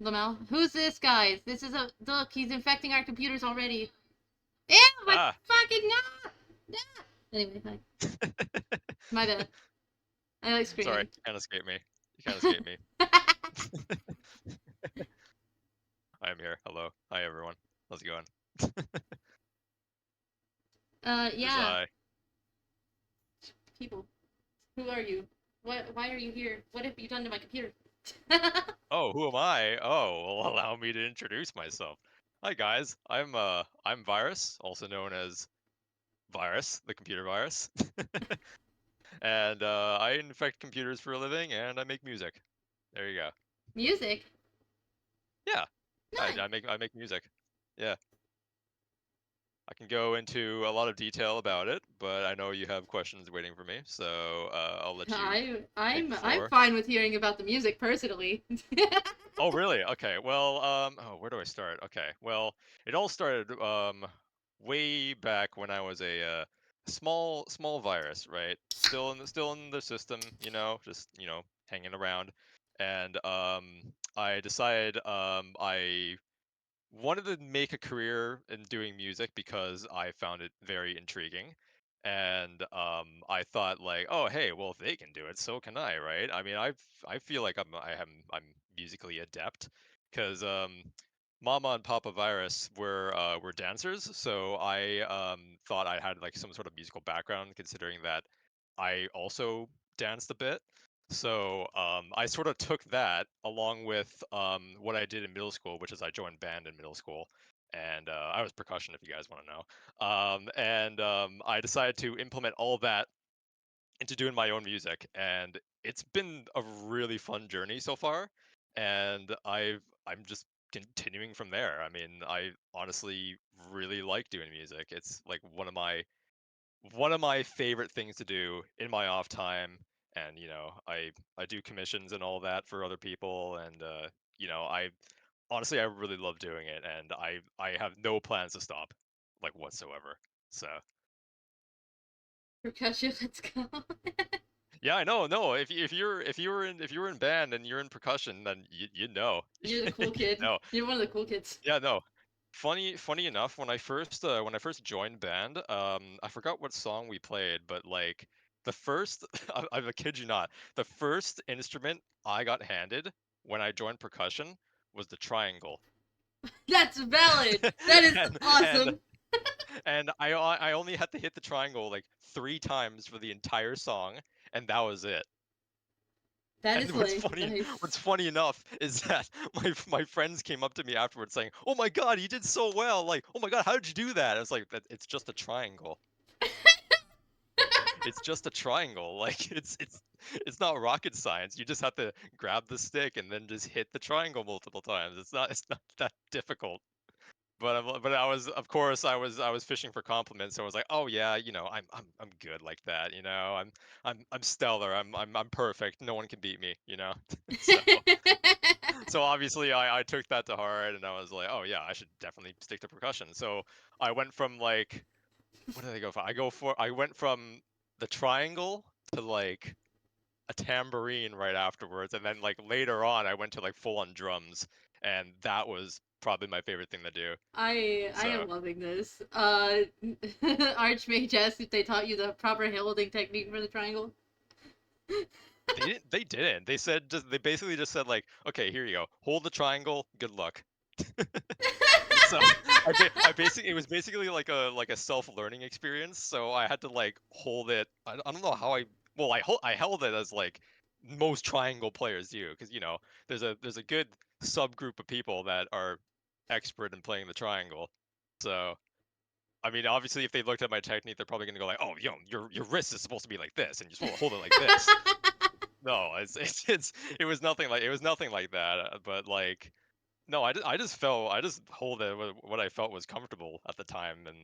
Lamel. Who's this guy? This is a look. He's infecting our computers already. Ew! My Ah. fucking no! No! Anyway, hi. My bad. I like Sorry, screaming. you can't escape me. You can't escape me. I am here. Hello. Hi, everyone. How's it going? It is Yeah. I. People. Who are you? What? Why are you here? What have you done to my computer? Oh, who am I? Oh, well, allow me to introduce myself. Hi, guys. I'm Virus, also known as Virus, the computer virus. And I infect computers for a living, and I make music. There you go. Music. Yeah, I, Nice. I make I make music. Yeah, I can go into a lot of detail about it, but I know you have questions waiting for me, so I'll let you take the I'm floor. fine with hearing about the music personally. Oh, really? Okay. Well, oh, where do I start? Okay. Well, it all started way back when I was a small virus, right? Still in the system, just hanging around, and I decided I wanted to make a career in doing music because I found it very intriguing. And I thought like, oh hey, well if they can do it, so can I, right? I mean, I feel like I'm musically adept because Mama and Papa Virus were dancers, so I thought I had like some sort of musical background, considering that I also danced a bit. So I sort of took that along with what I did in middle school, which is I joined band in middle school, and I was percussion, if you guys want to know. And I decided to implement all of that into doing my own music, and it's been a really fun journey so far. And I'm just continuing from there. I mean, I honestly really like doing music. It's like one of my favorite things to do in my off time, and I do commissions and all that for other people, and I honestly I really love doing it, and I have no plans to stop, like, whatsoever. So Percussion, let's go. yeah, I know. No, if you're in band and you're in percussion, then you know. You're the cool You kid. know. You're one of the cool kids. Yeah, no. Funny enough, when I first joined band, I forgot what song we played, but like the first, I kid you not, the first instrument I got handed when I joined percussion was the triangle. That's valid. That is and and awesome. and I only had to hit the triangle like 3 times for the entire song, and that was it. That And is what's like funny, nice. what's funny enough is that my friends came up to me afterwards saying, "Oh my God, you did so well! Like, oh my God, how did you do that?" I was like, It's just a triangle. It's just a triangle. Like, it's not rocket science. You just have to grab the stick and then just hit the triangle multiple times. It's not that difficult." But I was, of course, I was fishing for compliments. So I was like, oh yeah, I'm good like that. I'm stellar. I'm perfect. No one can beat me. So so obviously I took that to heart, and I was like, oh yeah, I should definitely stick to percussion. So I went from like, what did I go for? I went from the triangle to like a tambourine right afterwards, and then like later on I went to like full on drums, and that was probably my favorite thing to do. I So am loving this. Archmage asked if they taught you the proper holding technique for the triangle. they said, they basically just said like, okay, here you go, hold the triangle, good luck. So I basically, it was basically like a self-learning experience. So I had to like hold it. I don't know how I held it as like most triangle players do, because there's a good subgroup of people that are expert in playing the triangle. So I mean, obviously, if they looked at my technique, they're probably gonna go like, "Oh, your wrist is supposed to be like this, and you're supposed to hold it like this." No, it was nothing like that. But like, no, I just hold it with what I felt was comfortable at the time, and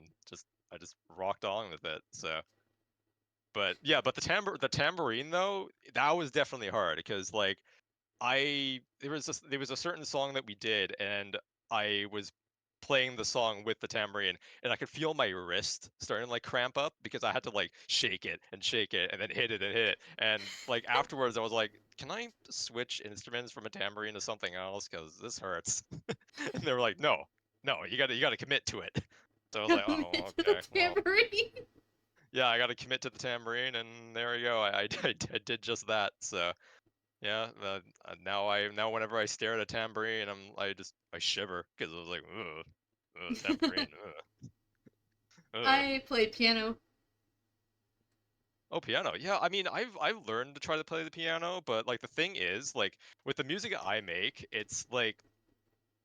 I just rocked on with it. So, but yeah, but the tambourine though, that was definitely hard because like there was a certain song that we did, and I was playing the song with the tambourine, and I could feel my wrist starting to like cramp up because I had to like shake it and shake it and then hit it and hit it. And like afterwards I was like, can I switch instruments from a tambourine to something else? Because this hurts. And they were like, no, you gotta commit to it. So I was like, oh, Commit to the okay, well, tambourine. yeah, I gotta commit to the tambourine, and there we go. I did just that. So yeah, now whenever I stare at a tambourine, I shiver because I was like, ugh, tambourine, ugh. I played piano. Oh, piano. Yeah, I mean, I've learned to try to play the piano, but like the thing is, like with the music I make, it's like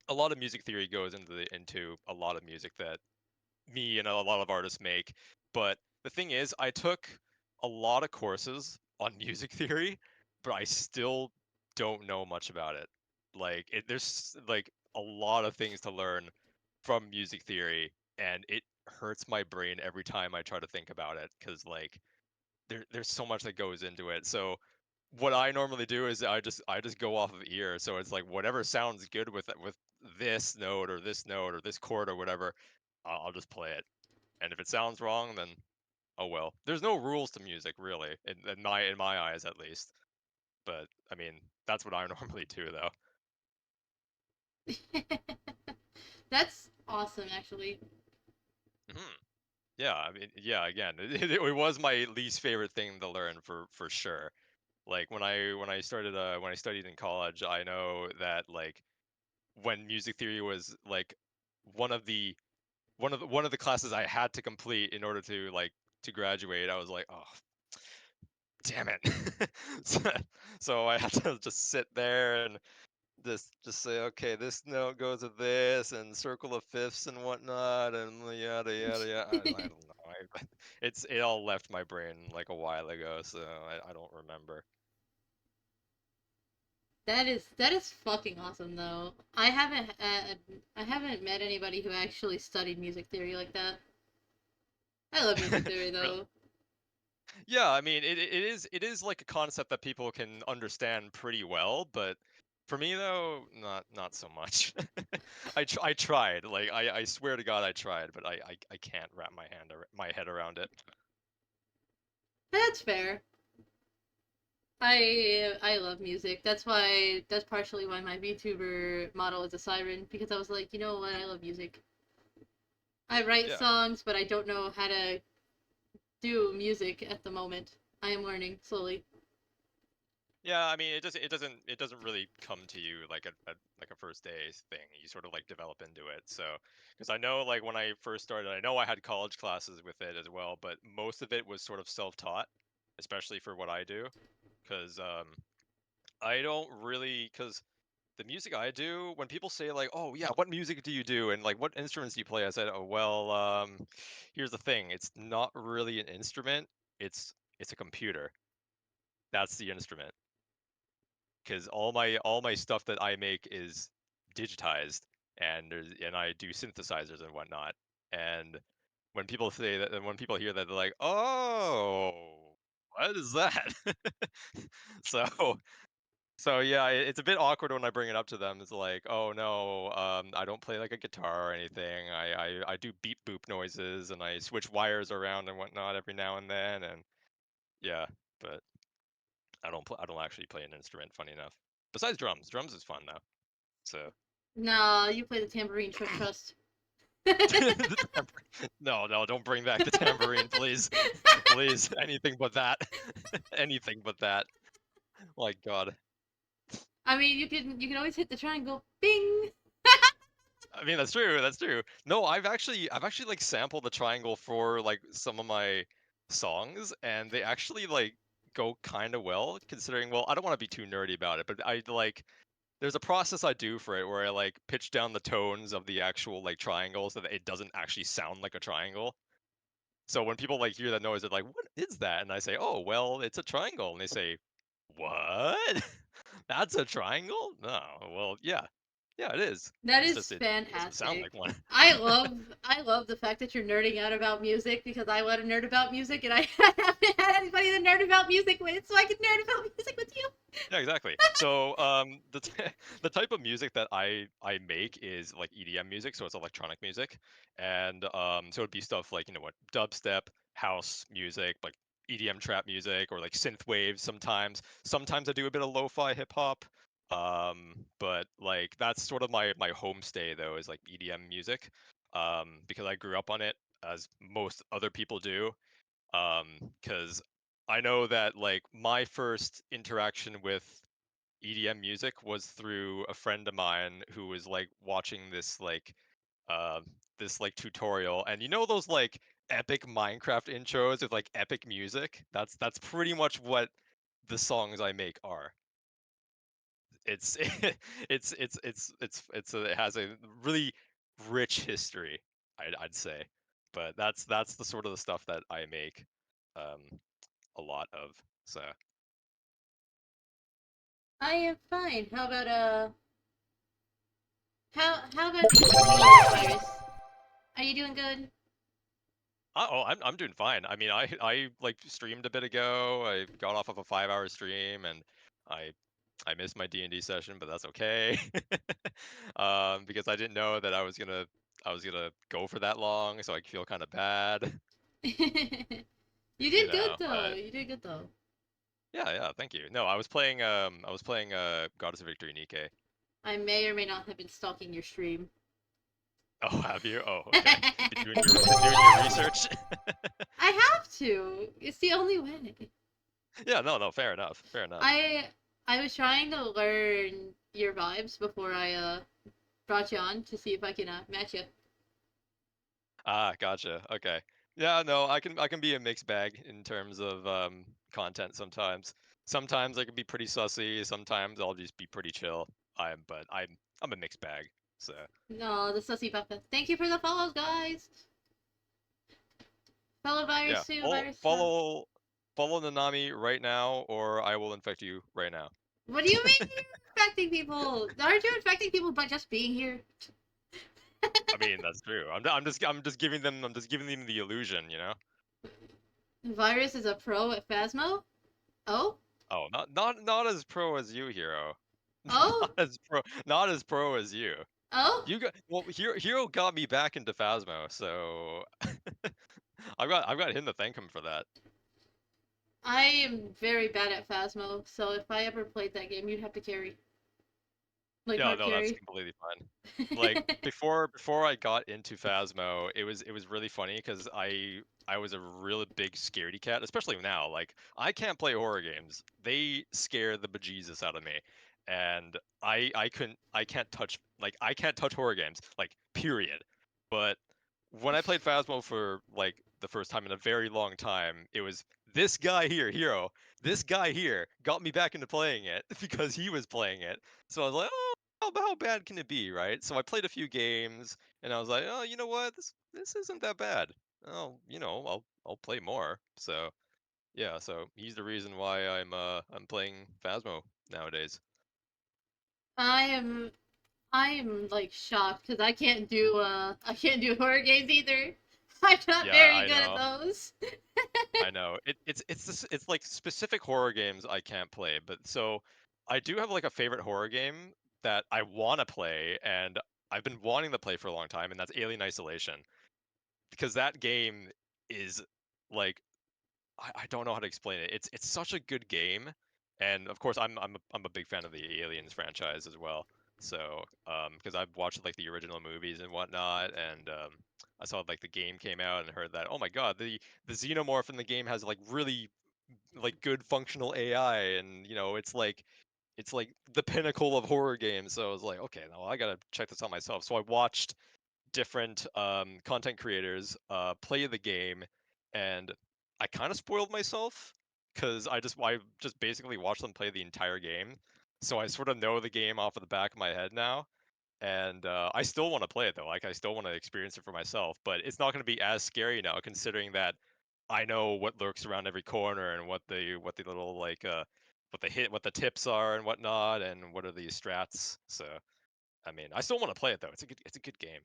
a lot of music theory goes into a lot of music that me and a lot of artists make. But the thing is, I took a lot of courses on music theory, but I still don't know much about it. There's like a lot of things to learn from music theory, and it hurts my brain every time I try to think about it because like there's so much that goes into it. So what I normally do is I just go off of ear. So it's like whatever sounds good with this note or this note or this chord or whatever, I'll just play it. And if it sounds wrong, then oh well. There's no rules to music really, in my eyes at least. But I mean, that's what I normally do though. That's awesome, actually. Hmm. Yeah, I mean, yeah. Again, it was my least favorite thing to learn for sure. Like when I studied in college, I know that like when music theory was like one of the one of the classes I had to complete in order to graduate, I was like, oh damn it. so, so I had to just sit there and just say, okay, this note goes with this, and circle of fifths and whatnot, and yada yada yada. I don't know. It all left my brain like a while ago, so I don't remember. That is fucking awesome though. I haven't met anybody who actually studied music theory like that. I love music theory Really? though. Yeah, I mean, it is like a concept that people can understand pretty well, but for me though, not so much. I tried, like I swear to God I tried, but I can't wrap my head around it. That's fair. I love music. That's partially why my VTuber model is a siren because I was like, you know what? I love music. I write Yeah. songs, but I don't know how to do music at the moment. I am learning slowly. Yeah, I mean, it doesn't really come to you like like a first day thing. You sort of like develop into it. So, because I know like when I first started, I know I had college classes with it as well, but most of it was sort of self-taught, especially for what I do. Because I don't really, because the music I do, when people say like, "Oh yeah, what music do you do?" and like, "What instruments do you play?" I said, "Oh well, here's the thing. It's not really an instrument. It's a computer. That's the instrument." Because all my stuff that I make is digitized, and I do synthesizers and whatnot. And when people say that, and when people hear that, they're like, "Oh, what is that?" so so yeah, it's a bit awkward when I bring it up to them. It's like, "Oh no, I don't play like a guitar or anything. I do beep boop noises and I switch wires around and whatnot every now and then." And yeah, but I don't actually play an instrument. Funny enough. Besides drums, drums is fun though. So Nah, you play the tambourine, trust, trust. the no, no, don't bring back the tambourine, please, please. Anything but that. Anything but that. My God. I mean, you can always hit the triangle. Bing. I mean, that's true. That's true. No, I've actually like sampled the triangle for like some of my songs, and they actually like go kind of well, considering. Well, I don't want to be too nerdy about it, but I like there's a process I do for it where I like pitch down the tones of the actual like triangle so that it doesn't actually sound like a triangle. So when people like hear that noise, they're like, "What is that?" And I say, "Oh, well, it's a triangle." And they say, "What? That's a triangle?" No. Well, yeah. Yeah, it is. That It's is just it doesn't sound fantastic. like one. I love the fact that you're nerding out about music because I want to nerd about music and I haven't had anybody to nerd about music with, so I can nerd about music with you. Yeah, exactly. So, the type of music that I make is like EDM music, so it's electronic music, and so it'd be stuff like, you know what, dubstep, house music, like EDM trap music or like synth waves sometimes. Sometimes I do a bit of lo-fi hip hop. But like that's sort of my homestay though is like EDM music. Because I grew up on it as most other people do. Because I know that like my first interaction with EDM music was through a friend of mine who was like watching uh this like tutorial, and you know those like epic Minecraft intros with like epic music? That's pretty much what the songs I make are. It's it has a really rich history, I'd say. But that's the sort of the stuff that I make a lot of. So I am fine. How about how about you, Virus? Are you doing good? I'm doing fine. I mean, I like streamed a bit ago. I got off of a 5-hour stream, and I I missed my D&D session, but that's okay. Because I didn't know that I was gonna go for that long, so I feel kind of bad, You you did good know. though. But You did good though. yeah, yeah, thank you. No, I was playing Goddess of Victory Nikke. I may or may not have been stalking your stream. Oh, have you? Oh, okay. You're doing your research. I have to. It's the only way. Yeah, no, no, fair enough. Fair enough. I I was trying to learn your vibes before I brought you on to see if I can match you. Ah, gotcha. Okay. Yeah, no, I can be a mixed bag in terms of content sometimes. Sometimes I can be pretty sussy, sometimes I'll just be pretty chill. I'm a mixed bag. So, No, the sussy baka. Thank you for the follows, guys. Fellow yeah. virus two, virus. Follow Nanami right now or I will infect you right now. What do you mean you're infecting people? Aren't you infecting people by just being here? I mean, that's true. I'm just giving them the illusion, you know? Virus is a pro at Phasmo. Oh, Oh, not as pro as you, Hero. oh, Not as pro as you. oh. You got well, Hero got me back into Phasmo, so I've got him to thank him for that. I am very bad at Phasmo, so if I ever played that game, you'd have to carry, like No, hard no, that's carry. completely fine. Like before I got into Phasmo, it was really funny because I was a really big scaredy cat, especially now. Like I can't play horror games; they scare the bejesus out of me, and I can't touch I can't touch horror games like period. But when I played Phasmo for like the first time in a very long time, it was this guy here, Hero. This guy here got me back into playing it because he was playing it. So I was like, oh, how bad can it be, right? So I played a few games, and I was like, oh, you know what? This isn't that bad. Oh, you know, I'll play more. So yeah, so he's the reason why I'm playing Phasmo nowadays. I am I am like shocked because I can't do horror games either. I'm not Yeah, very I good at know. those. I know. It's like specific horror games I can't play, but so I do have like a favorite horror game that I want to play, and I've been wanting to play for a long time, and that's Alien Isolation. Because that game is like I don't know how to explain it. It's such a good game, and of course I'm a big fan of the Aliens franchise as well. So because I've watched like the original movies and whatnot, and I saw like the game came out and heard that oh my god the xenomorph in the game has like really like good functional AI, and you know it's like the pinnacle of horror games. So I was like okay, now I gotta check this out myself. So I watched different content creators play the game, and I kind of spoiled myself because I just basically watched them play the entire game, so I sort of know the game off of the back of my head now, and I still want to play it though. Like I still want to experience it for myself, but it's not going to be as scary now considering that I know what lurks around every corner and what the little what the tips are and whatnot, and what are the strats. So I mean, I still want to play it though. It's a good game.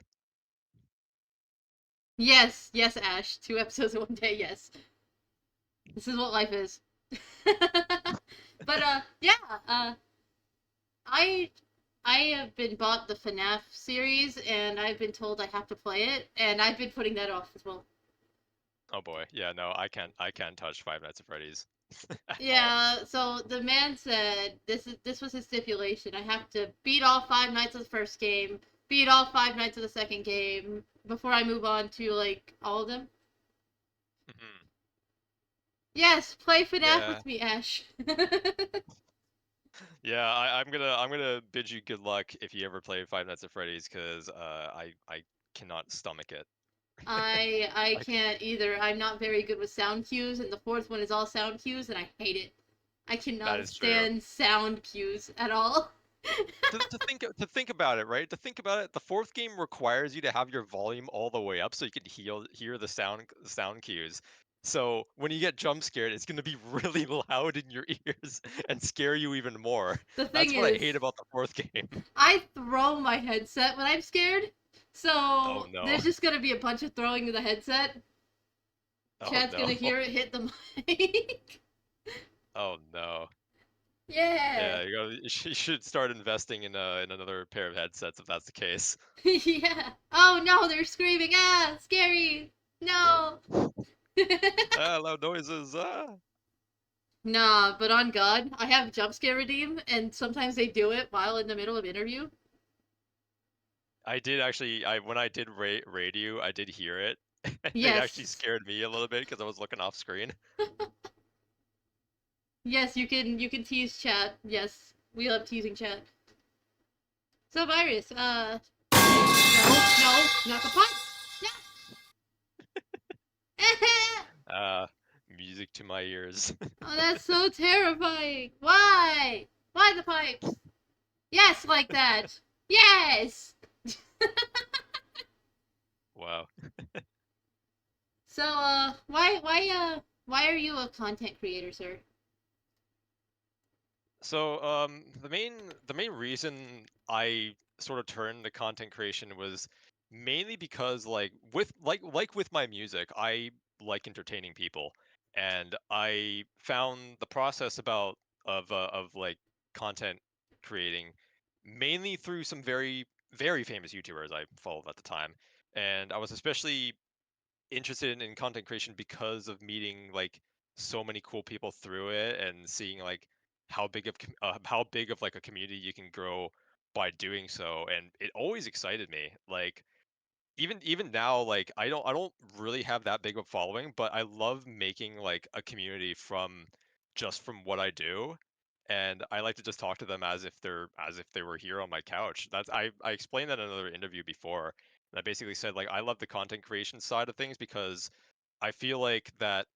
Yes, yes, Ash. 2 episodes in one day. Yes, this is what life is. But yeah. I I have been bought the FNAF series, and I've been told I have to play it, and I've been putting that off as well. Oh boy, yeah, no, I can't touch Five Nights at Freddy's at all. Yeah, so the man said this was his stipulation. I have to beat all 5 nights of the first game, beat all 5 nights of the second game before I move on to like all of them. Mhm. Yes, play FNAF Yeah, with me, Ash. yeah, I'm gonna bid you good luck if you ever play Five Nights at Freddy's, because I cannot stomach it. I Like can't either. I'm not very good with sound cues, and the fourth one is all sound cues, and I hate it. I that cannot is true. stand sound cues at all. To think about it, right? To think about it, the fourth game requires you to have your volume all the way up so you can hear the sound cues. So when you get jump scared, it's gonna be really loud in your ears and scare you even more. The thing That's what I is, hate about the fourth game. I throw my headset when I'm scared, Oh so no. there's just gonna be a bunch of throwing of the headset. Oh Chad's no. gonna hear it hit the mic. Oh no. Yeah. Yeah, you should start investing in another pair of headsets if that's the case. Yeah. Oh no, they're screaming. Ah, scary. No. Ah, loud noises. Ah. Nah, but on God, I have jump scare redeem, and sometimes they do it while in the middle of interview. I did actually. I when I did raid you, I did hear it. It actually Yes. scared me a little bit because I was looking off screen. Yes, you can tease chat. Yes, we love teasing chat. So Virus, no, not the pipes. No. Uh, music to my ears. Oh, that's so terrifying. Why? Why the pipes? Yes, like that. Yes. Wow. So, why are you a content creator, sir? So, the main reason I sort of turned to content creation was mainly because, like with my music, I like entertaining people, and I found the process of like content creating mainly through some very famous YouTubers I followed at the time, and I was especially interested in content creation because of meeting like so many cool people through it and seeing like how big of like a community you can grow by doing so, and it always excited me. Like even now, like I don't really have that big of a following, but I love making like a community from what I do, and I like to just talk to them as if they were here on my couch. I explained that in another interview before, and I basically said like I love the content creation side of things because I feel like that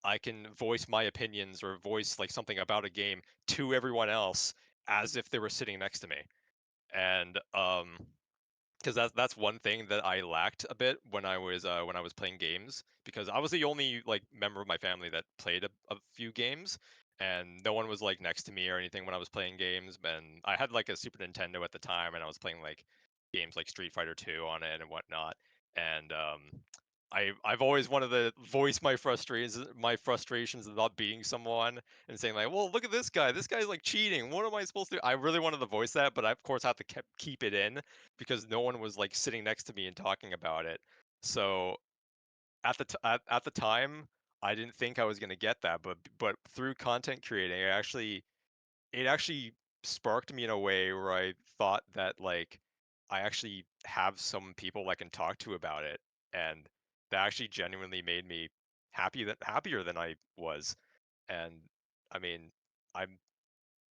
I can voice my opinions or voice like something about a game to everyone else as if they were sitting next to me. And because that's one thing that I lacked a bit when I was playing games, because I was the only like member of my family that played a few games, and no one was like next to me or anything when I was playing games. And I had like a Super Nintendo at the time, and I was playing like games like Street Fighter 2 on it and whatnot. And I've always wanted to voice my frustrations of not being someone and saying like, well, look at this guy. This guy's like cheating. What am I supposed to do? I really wanted to voice that, but I of course have to keep it in because no one was like sitting next to me and talking about it. So at the time, I didn't think I was gonna get that, but through content creating, it actually sparked me in a way where I thought that like I actually have some people I can talk to about it, and that actually genuinely made me happier than I was. And I mean, I'm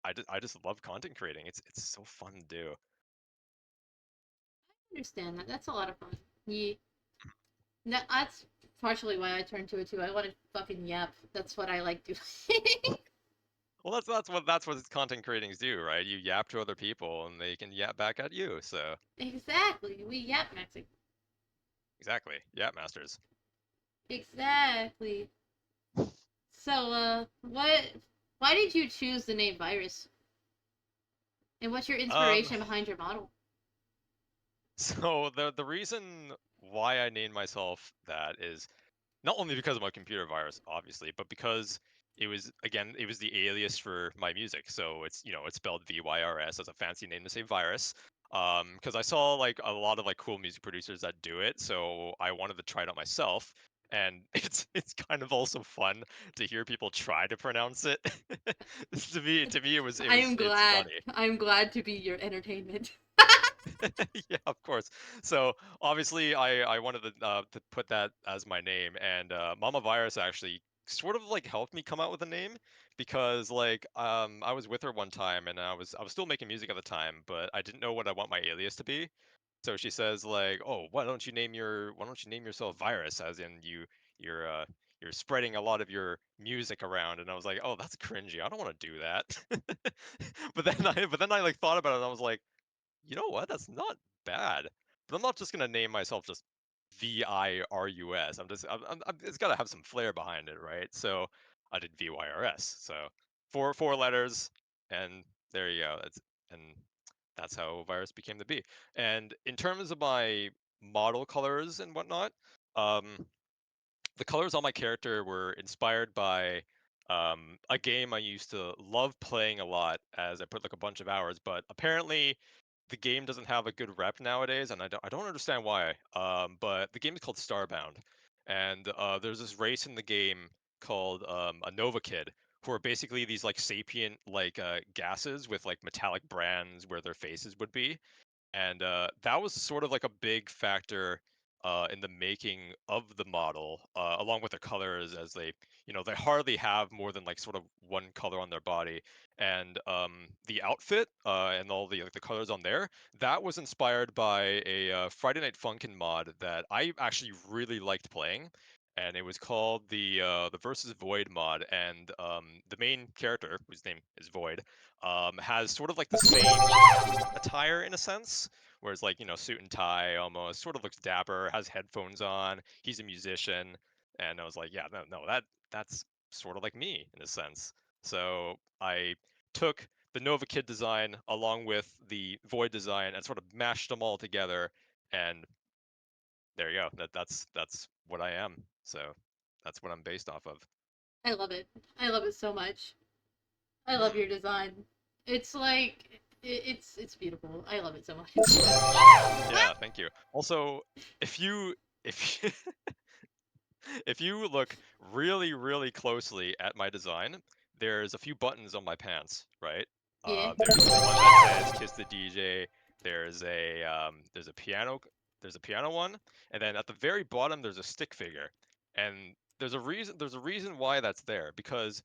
I just love content creating. It's so fun to do. I understand that. That's a lot of fun. Yeah. That's partially why I turned to it too. I want to fucking yap. That's what I like doing. Well, that's what content creatings do, right? You yap to other people and they can yap back at you. So Exactly. We yap maxing. exactly, yap masters. Exactly. So, why did you choose the name Virus? And what's your Um, inspiration behind your model? so the reason why I named myself that is not only because of my computer virus, obviously, but because it was the alias for my music. So it's it's spelled VYRS as a fancy name to say virus. Because I saw like a lot of like cool music producers that do it, so I wanted to try it out myself. and it's kind of also fun to hear people try to pronounce it. To me, I am it's glad. funny. I'm glad to be your entertainment. Yeah, of course. So obviously, I wanted to put that as my name, and Mama Virus actually sort of like helped me come out with a name because like I was with her one time and I was still making music at the time, but I didn't know what I want my alias to be. So she says like, "Oh, why don't you name yourself Virus, as in you're spreading a lot of your music around." And I was like, "Oh, that's cringy. I don't want to do that." But then I like thought about it and I was like, you know what? That's not bad. But I'm not just gonna name myself just VIRUS. It's gotta have some flair behind it, right? So I did VYRS. So four letters, and there you go. That's how Virus became the B. And in terms of my model colors and whatnot, um, the colors on my character were inspired by a game I used to love playing a lot as I put like a bunch of hours, but apparently the game doesn't have a good rep nowadays, and I don't understand why. But the game is called Starbound, and there's this race in the game called a Nova Kid, who are basically these like sapient like gases with like metallic brands where their faces would be, and that was sort of like a big factor in the making of the model, along with the colors, as they hardly have more than like sort of one color on their body, and the outfit and all the like the colors on there, that was inspired by a Friday Night Funkin' mod that I actually really liked playing. And it was called the Versus Void mod, and the main character, whose name is Void, has sort of like the same attire in a sense, whereas like suit and tie almost, sort of looks dapper, has headphones on, he's a musician, and I was like, yeah, no, that's sort of like me in a sense. So I took the Nova Kid design along with the Void design and sort of mashed them all together, and there you go. That's what I am. So that's what I'm based off of. I love it. I love it so much. I love your design. It's like it's beautiful. I love it so much. Yeah, thank you. Also, if you if you look really, really closely at my design, there's a few buttons on my pants, right? Yeah. There's one that says "Kiss the DJ." There's a piano, there's a piano one, and then at the very bottom there's a stick figure. And there's a reason why that's there, because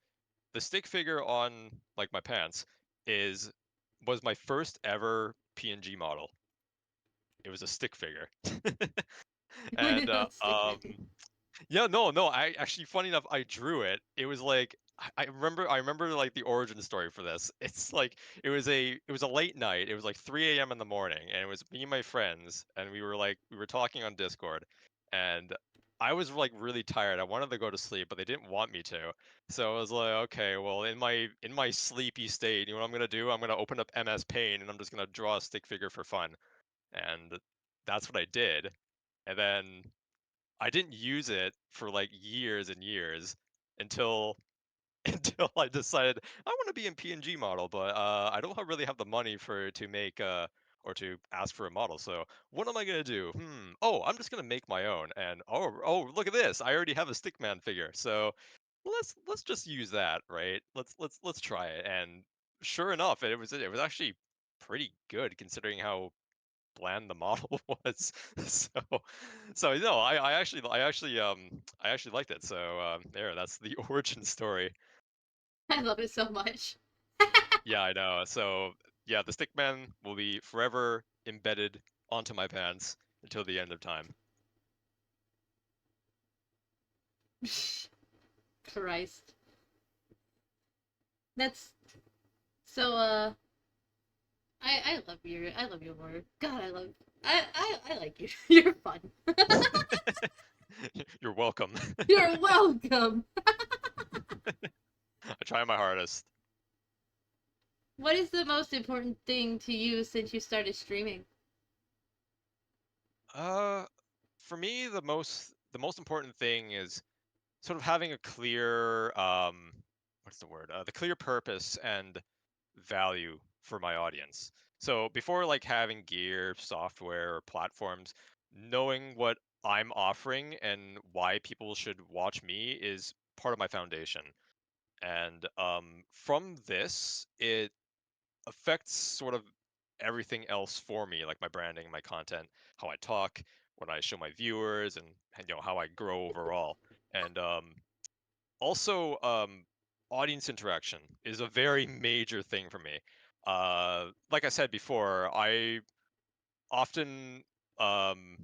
the stick figure on like my pants is was my first ever PNG model. It was a stick figure. And Stick figure. yeah, no. I actually, funny enough, I drew it. It was like I remember like the origin story for this. It's like it was a late night. It was like 3 a.m. in the morning, and it was me and my friends, and we were talking on Discord, and I was like really tired. I wanted to go to sleep, but they didn't want me to. So I was like, okay, well, in my sleepy state, you know what I'm gonna do? I'm gonna open up MS Paint, and I'm just gonna draw a stick figure for fun, and that's what I did. And then I didn't use it for like years and years until until I decided I want to be in PNG model, but I don't really have the money to make or to ask for a model. So what am I gonna do? Oh, I'm just gonna make my own. And oh, look at this! I already have a Stickman figure. So let's just use that, right? Let's try it. And sure enough, it was actually pretty good considering how bland the model was. So no, I actually liked it. So there, that's the origin story. I love it so much. Yeah, I know. So yeah, the Stickman will be forever embedded onto my pants until the end of time. Christ. That's so I love your work. God, I like you. You're fun. You're welcome. You're welcome. I try my hardest. What is the most important thing to you since you started streaming? Uh, for me, the most important thing is sort of having a clear what's the word? The clear purpose and value for my audience. So before like having gear, software, or platforms, knowing what I'm offering and why people should watch me is part of my foundation. And from this, it affects sort of everything else for me, like my branding, my content, how I talk, what I show my viewers, and how I grow overall. And also, audience interaction is a very major thing for me. Like I said before, often um,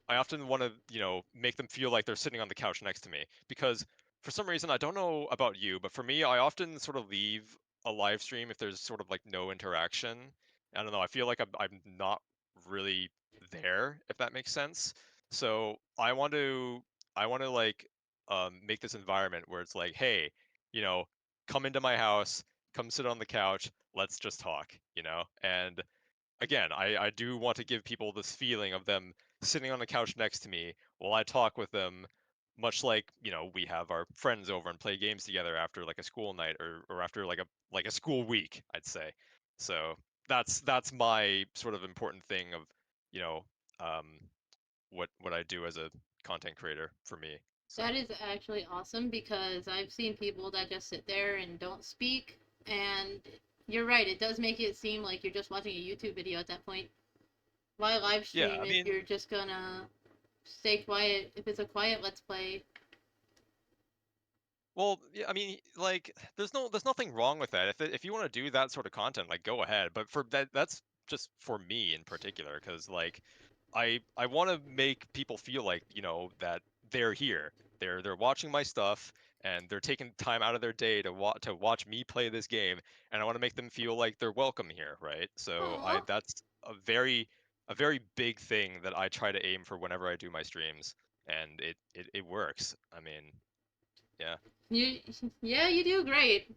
I often want to, make them feel like they're sitting on the couch next to me because for some reason, I don't know about you, but for me, I often sort of leave a live stream if there's sort of like no interaction. I don't know. I feel like I'm not really there, if that makes sense. So I want to like make this environment where it's like, hey, you know, come into my house, come sit on the couch, let's just talk. And again, I do want to give people this feeling of them sitting on the couch next to me while I talk with them, much like, we have our friends over and play games together after like a school night or after like a school week, I'd say. So that's my sort of important thing of, you know, um, what I do as a content creator for me. So That is actually awesome because I've seen people that just sit there and don't speak, and you're right, it does make it seem like you're just watching a YouTube video at that point. Why live yeah, stream I if mean, you're just gonna stay quiet if it's a quiet let's play? well, yeah, I mean, like, there's nothing wrong with that. If you want to do that sort of content, like, go ahead. But for that's just for me in particular, because like, I want to make people feel like that they're here. They're watching my stuff and they're taking time out of their day to watch me play this game, and I want to make them feel like they're welcome here, right? So I Aw. that's a very big thing that I try to aim for whenever I do my streams, and it works. I mean, yeah. You, yeah, you do great.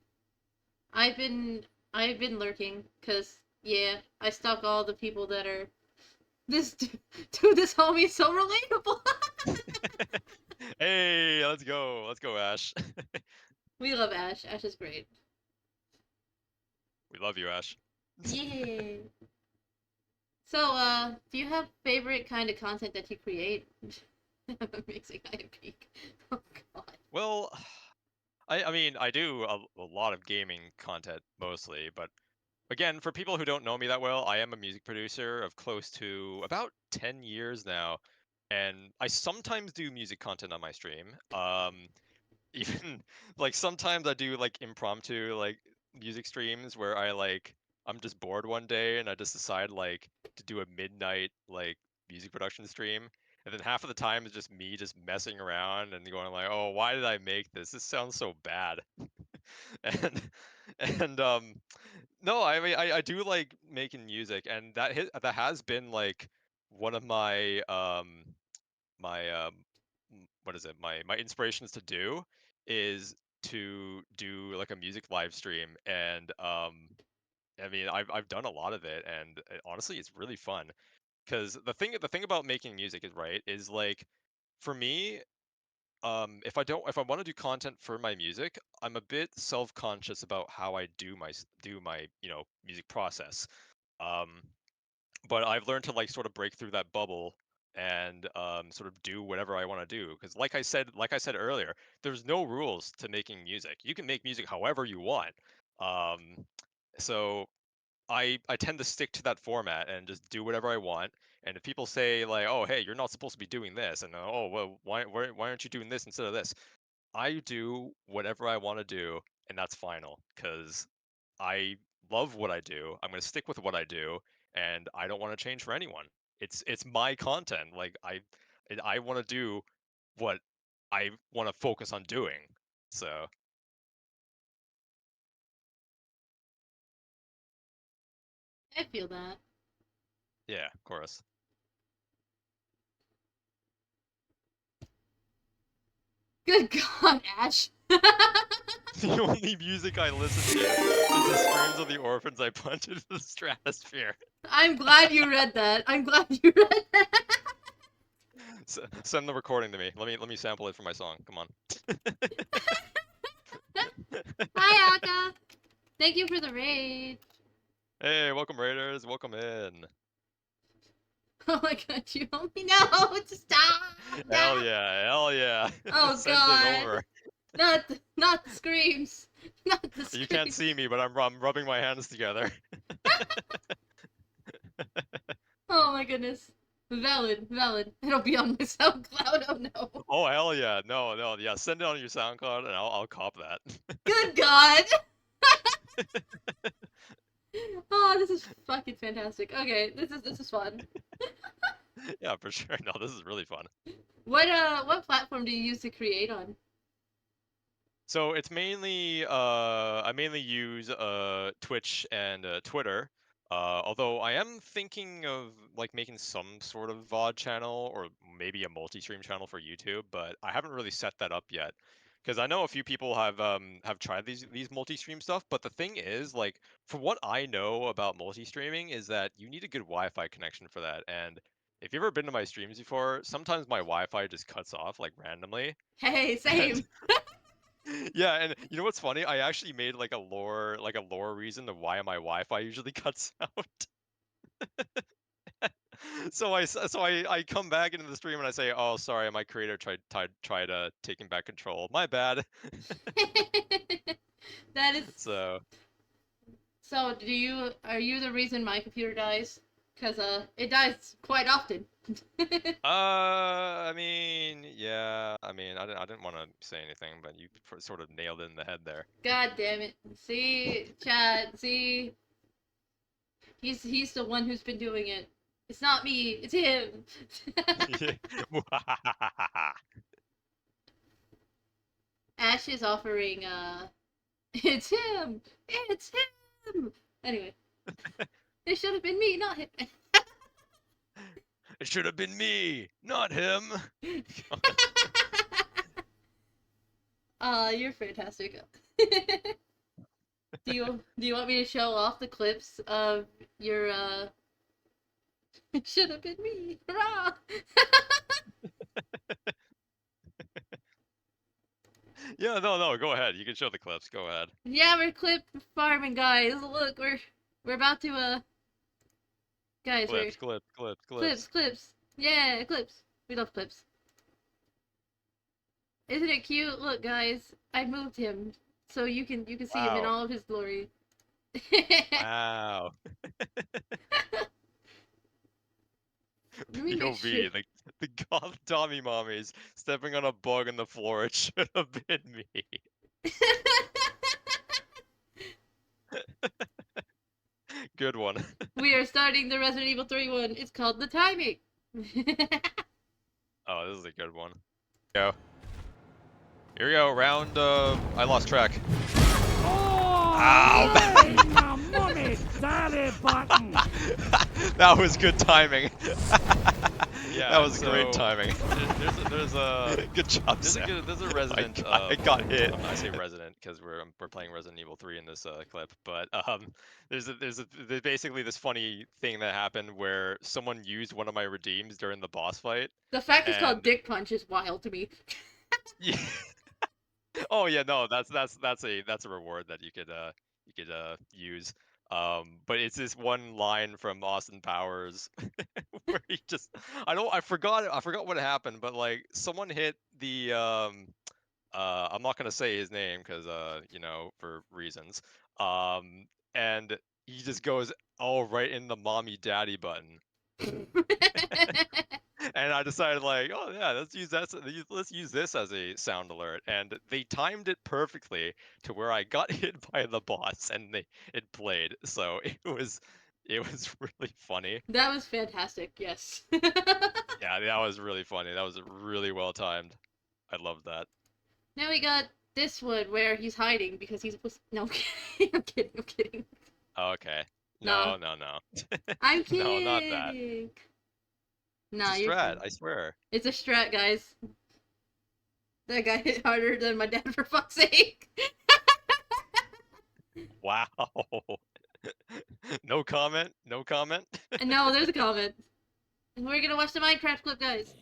I've been, I've been lurking, cause yeah, I stalk all the people that are this dude, this homie is so relatable. Hey, let's go. Let's go, Ash. We love Ash. Ash is great. We love you, Ash. Yeah. So, do you have favorite kind of content that you create? Amazing High Peak. Oh god. Well, I mean, I do a lot of gaming content mostly, but again, for people who don't know me that well, I am a music producer of close to about 10 years now, and I sometimes do music content on my stream. Even like sometimes I do like impromptu like music streams where I'm just bored one day and I just decide like to do a midnight like music production stream. And then half of the time it's just me just messing around and going like, "Oh, why did I make this? This sounds so bad." And and no, I mean I do like making music, and that has been like one of my what is it, my inspirations to do is to do like a music live stream. And I mean I've done a lot of it, and honestly it's really fun because the thing about making music is like, for me, if I want to do content for my music, I'm a bit self-conscious about how I do my music process. um but I've learned to like sort of break through that bubble and sort of do whatever I want to do. Because like I said earlier, there's no rules to making music. You can make music however you want. Um, so I tend to stick to that format and just do whatever I want. And if people say like, "Oh, hey, you're not supposed to be doing this," and "Oh, well, why aren't you doing this instead of this?" I do whatever I want to do, and that's final because I love what I do. I'm going to stick with what I do, and I don't want to change for anyone. It's my content. Like I want to do what I want to focus on doing. So, I feel that. yeah, of course. Good god, Ash. The only music I listen to is the screams of the orphans I punch into the stratosphere. I'm glad you read that. I'm glad you read that. Send the recording to me. Let me sample it for my song. Come on. Hi, Aka. Thank you for the raid. Hey, welcome Raiders. Welcome in. Oh my god, you help me now! Stop! Hell No! yeah, hell yeah. Oh Send it god! over. Not the screams! Not the You can't screams! see me, but I'm rubbing my hands together. Oh my goodness. Valid, valid. It'll be on my SoundCloud, oh no. Oh hell yeah, no, no, yeah. Send it on your SoundCloud, and I'll cop that. Good god! Oh, this is fucking fantastic. Okay, this is fun. Yeah, for sure. No, this is really fun. What platform do you use to create on? So it's mainly I mainly use Twitch and Twitter. Although I am thinking of like making some sort of VOD channel or maybe a multi-stream channel for YouTube, but I haven't really set that up yet. Because I know a few people have tried these multi-stream stuff, but the thing is, like, for what I know about multi-streaming is that you need a good Wi-Fi connection for that. And if you've ever been to my streams before, sometimes my Wi-Fi just cuts off like randomly. Hey, And same. yeah, and you know what's funny? I actually made like a lore reason to why my Wi-Fi usually cuts out. So I come back into the stream and I say, "Oh, sorry, my creator tried taking back control. My bad." That is So, so. Are you the reason my computer dies? Cause it dies quite often. I mean, yeah, I mean, I didn't want to say anything, but you sort of nailed it in the head there. God damn it. See, Chad, see. He's the one who's been doing it. It's not me, it's him. Ash is offering it's him. It's him. Anyway, it should have been me, not him. It should have been me, not him. You're fantastic. Do you want me to show off the clips of your it should have been me. Hurrah! Yeah, no, go ahead. You can show the clips. Go ahead. Yeah, we're clip farming, guys. Look, we're about to guys, we're Clips. clips. Yeah, clips. We love clips. Isn't it cute? Look, guys, I moved him so you can see him in Wow. all of his glory. Wow. Let me make sure. POV, the goth Tommy mommies stepping on a bug on the floor. It should have been me. Good one. We are starting the Resident Evil 3 one. It's called The Timing. Oh, this is a good one. Go. Here we go. Round. I lost track. Ow! That was good timing. Yeah, That was so great timing. There's a Good job, there's a Sam. good, there's a resident. I got hit. I say resident because we're playing Resident Evil 3 in this clip, but there's basically this funny thing that happened where someone used one of my redeems during the boss fight. The fact it's called And Dick Punch is wild to me. yeah. Oh yeah, no, that's a reward that you could use. But it's this one line from Austin Powers where he just I forgot what happened, but like someone hit the I'm not gonna say his name because you know, for reasons. And he just goes all right in the mommy daddy button. And I decided like, oh yeah, let's use this as a sound alert. And they timed it perfectly to where I got hit by the boss and it played. So it was really funny. That was fantastic, yes. Yeah, that was really funny. That was really well timed. I love that. Now we got this one where he's hiding because he's no, I'm kidding. I'm kidding. I'm kidding. Okay. No. No. I'm No, kidding. not that. Nah, It's a you're strat, fine. I swear. It's a strat, guys. That guy hit harder than my dad, for fuck's sake. Wow. No comment. No comment. No, there's a comment. We're gonna watch the Minecraft clip, guys.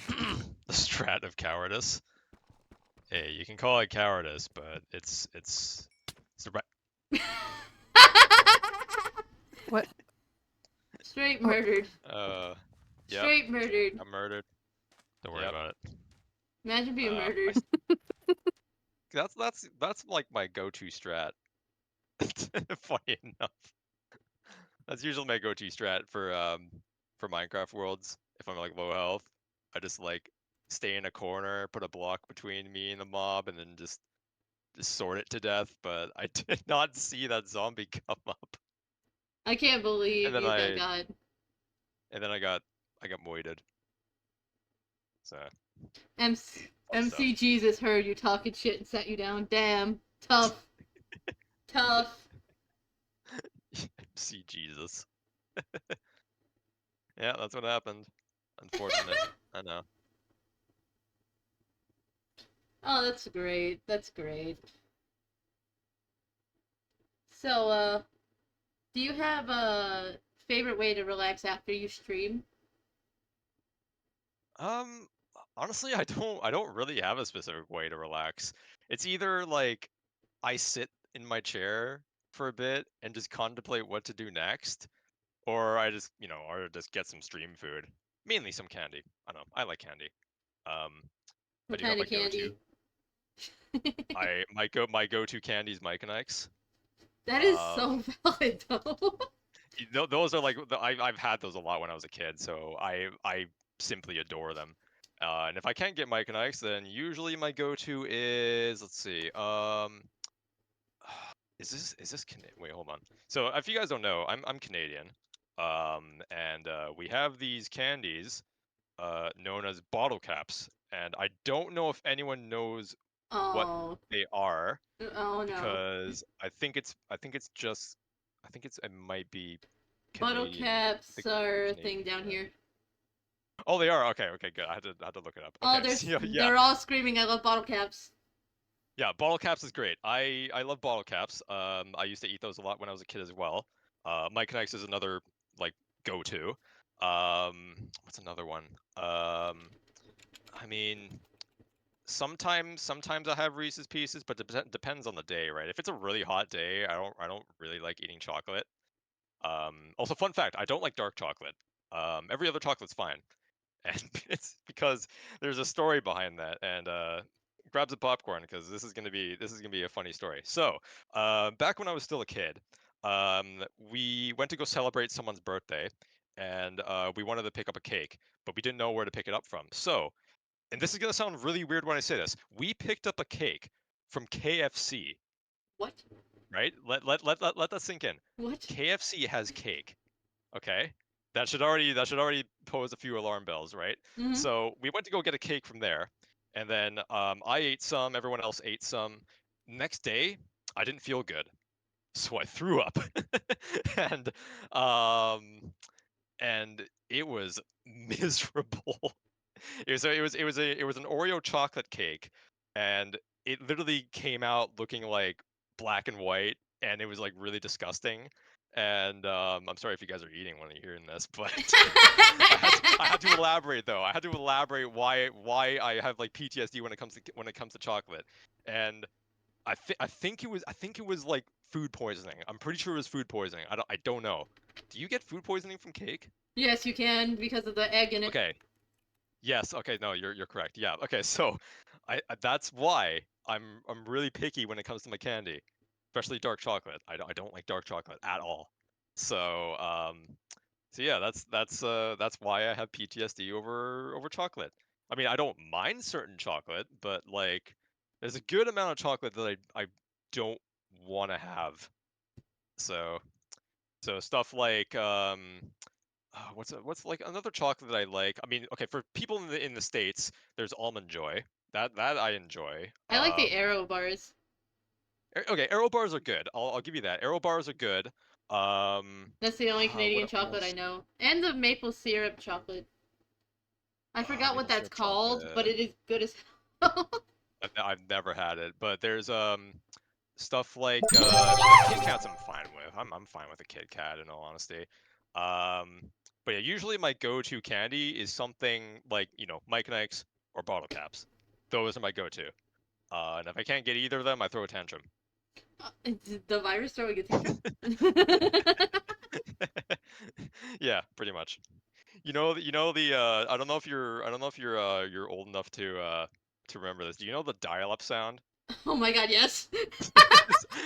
The strat of cowardice. Hey, you can call it cowardice, but it's the right. Straight murdered. Yep, Straight murdered. I'm murdered. Don't worry Yep. about it. Imagine being I murdered. That's like my go-to strat. Funny enough, that's usually my go-to strat for Minecraft worlds. If I'm like low health, I just like stay in a corner, put a block between me and the mob, and then just sword it to death. But I did not see that zombie come up, I can't believe and then you got God. I got moided. So MC, fun stuff. MC Jesus heard you talking shit and sat you down. Damn. Tough. Tough. See Jesus. Yeah, that's what happened. Unfortunate. I know. Oh, that's great. That's great. So, do you have a favorite way to relax after you stream? Honestly, I don't really have a specific way to relax. It's either like I sit in my chair for a bit and just contemplate what to do next, or I just, or just get some stream food. Mainly some candy. I don't know. I like candy. Um, I What do have kind my of candy? go-to. My go-to candy is Mike and Ike's. That is so valid, though. Those are like I've had those a lot when I was a kid, so I simply adore them. And if I can't get Mike and Ike's, then usually my go-to is, let's see, is this wait, hold on. So if you guys don't know, I'm Canadian, and we have these candies known as bottle caps, and I don't know if anyone knows what Oh. they are, Oh no. because it might be Bottle Canadian. caps are a Canadian thing down brand. here. Oh, they are. Okay, good. I had to look it up. Oh, Okay, so, yeah, they're all screaming, I love bottle caps. yeah. Bottle caps is great. I love bottle caps. I used to eat those a lot when I was a kid as well. Mike and Ike's is another like go-to. What's another one? I mean, sometimes I have Reese's Pieces, but depends on the day, right? If it's a really hot day, I don't really like eating chocolate. Also, fun fact, I don't like dark chocolate. Every other chocolate's fine, and it's because there's a story behind that. And grab some popcorn because this is gonna be a funny story. So, back when I was still a kid, we went to go celebrate someone's birthday, and we wanted to pick up a cake, but we didn't know where to pick it up from. So, and this is gonna sound really weird when I say this, we picked up a cake from KFC. What? Right? Let that sink in. What? KFC has cake. Okay? That should already pose a few alarm bells, right? Mm-hmm. So we went to go get a cake from there, and then I ate some, everyone else ate some. Next day, I didn't feel good. So I threw up. and and it was miserable. It was an Oreo chocolate cake, and it literally came out looking like black and white, and it was like really disgusting. And I'm sorry if you guys are eating when you're hearing this, but I had to elaborate though. I had to elaborate why I have like PTSD when it comes to chocolate. And I think it was like food poisoning. I'm pretty sure it was food poisoning. I don't know. Do you get food poisoning from cake? Yes, you can because of the egg in it. Okay. Yes. Okay. No, you're correct. Yeah. Okay. So, that's why I'm really picky when it comes to my candy, especially dark chocolate. I don't like dark chocolate at all. So so yeah, that's why I have PTSD over chocolate. I mean, I don't mind certain chocolate, but like there's a good amount of chocolate that I don't want to have. So stuff like what's like another chocolate that I like? I mean, okay, for people in the States, there's Almond Joy. That I enjoy. I like the Aero bars. Okay, Aero bars are good. I'll give you that. Aero bars are good. That's the only Canadian what chocolate I else? know. And the maple syrup chocolate. I forgot what Maple that's syrup called, chocolate. but it is good as hell. I've never had it, but there's stuff like Kit Kats I'm fine with. I'm fine with a Kit Kat in all honesty. But yeah, usually my go-to candy is something like, Mike and Ike's or bottle caps. Those are my go-to. And if I can't get either of them, I throw a tantrum. The virus throwing a tantrum? Yeah, pretty much. I don't know if you're old enough to remember this. Do you know the dial-up sound? Oh my god, yes.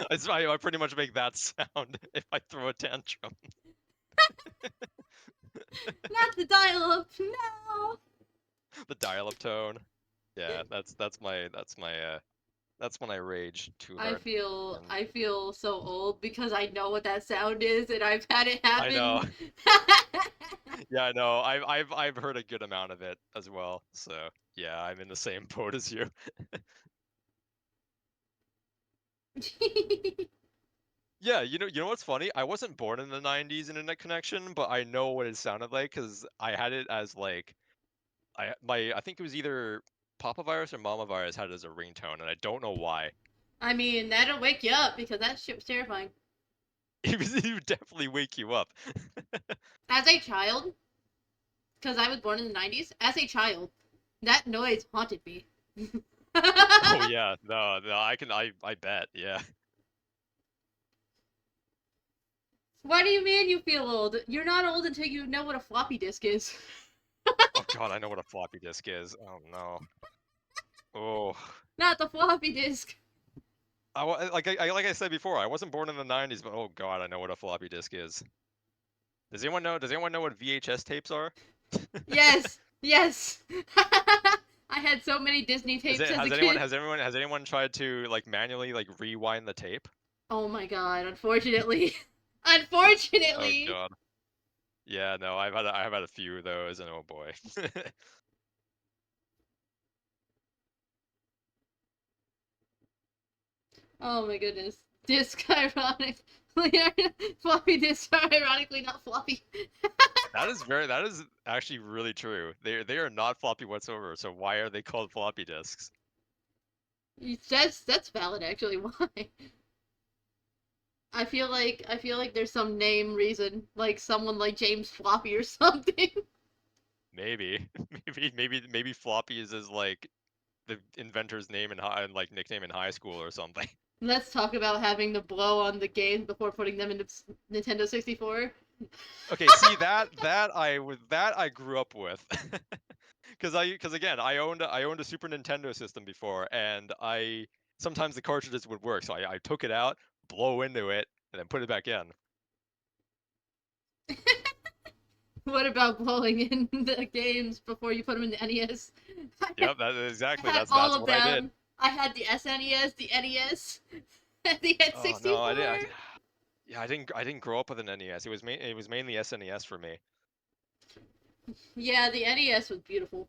I pretty much make that sound if I throw a tantrum. Not the dial-up. No. The dial-up tone. Yeah, that's when I rage too hard. And I feel so old because I know what that sound is and I've had it I know. happen. Yeah, I know. I've heard a good amount of it as well. So yeah, I'm in the same boat as you. Yeah, you know what's funny? I wasn't born in the '90s internet connection, but I know what it sounded like because I had it as like I think it was either Papa Virus or Mama Virus had it as a ringtone, and I don't know why. I mean, that'll wake you up because that shit was terrifying. It would definitely wake you up. As a child, because I was born in the 90s, as a child, that noise haunted me. Oh yeah, no, I bet, yeah. What do you mean you feel old? You're not old until you know what a floppy disk is. Oh god, I know what a floppy disk is. Oh no. Oh. Not the floppy disk. Like I said before, I wasn't born in the '90s, but oh god, I know what a floppy disk is. Does anyone know? Does anyone know what VHS tapes are? Yes, yes. I had so many Disney tapes as a kid. Has anyone tried to like manually like rewind the tape? Oh my god, unfortunately. Oh Unfortunately. god. Yeah, no, I've had a few of those, and oh boy. Oh my goodness. Disc ironically floppy disks are ironically not floppy. That is actually really true. They are not floppy whatsoever. So why are they called floppy disks? That's valid actually. Why? I feel like there's some name reason, like someone like James Floppy or something. Maybe, maybe floppy is his like the inventor's name and like nickname in high school or something. Let's talk about having to blow on the games before putting them into Nintendo 64. Okay, see that I grew up with. Because again, I owned a Super Nintendo system before, and I sometimes the cartridges would work, so I took it out, blow into it, and then put it back in. What about blowing in the games before you put them in the NES? Yep, exactly. I had That's all of what I did. them. I had the SNES, the NES, and the Oh N64. no, yeah, I didn't grow up with an NES. It was mainly SNES for me. Yeah, the NES was beautiful.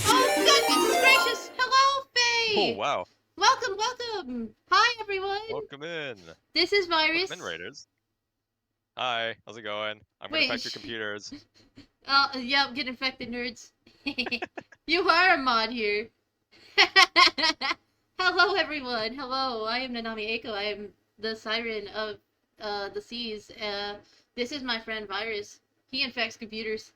Oh goodness gracious! Hello, Oh Faye. wow, Welcome, welcome. Hi, everyone. welcome in. This is Virus. Welcome in, Raiders. Hi, how's it going? I'm gonna Wait, affect your computers. yeah, get infected, nerds. You are a mod here. Hello, everyone. Hello, I am Nanami Eiko. I am the siren of the seas. This is my friend Virus. He infects computers.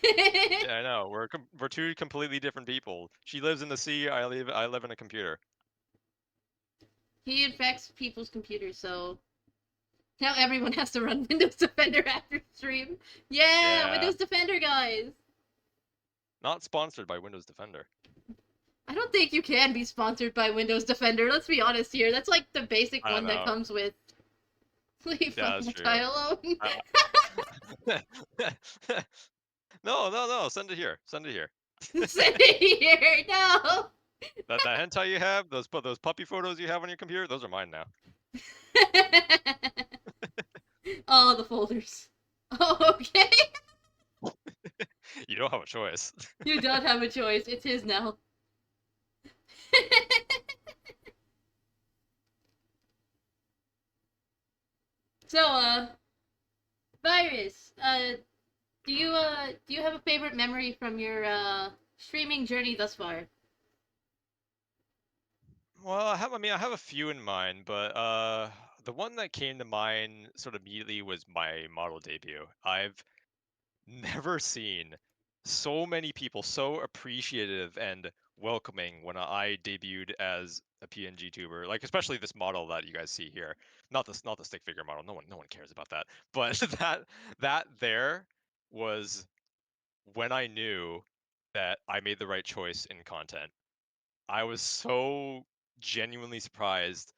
Yeah, I know. We're two completely different people. She lives in the sea. I live in a computer. He infects people's computers, so now everyone has to run Windows Defender after stream. Yeah, Yeah. Windows Defender, guys. Not sponsored by Windows Defender. I don't think you can be sponsored by Windows Defender. Let's be honest here. That's like the basic I one that know. comes with. Leave Yeah, my that's true. guy alone. No. Send it here. Send it here. Sit here. No. That hentai you have, those puppy photos you have on your computer, those are mine now. All the folders. Oh, okay. You don't have a choice. You don't have a choice. It's his now. So, Virus, do you have a favorite memory from your streaming journey thus far? Well, I have a few in mind, but the one that came to mind sort of immediately was my model debut. I've never seen so many people so appreciative and welcoming when I debuted as a PNG tuber, like especially this model that you guys see here, not the stick figure model. No one cares about that. But that there was when I knew that I made the right choice in content. I was so genuinely surprised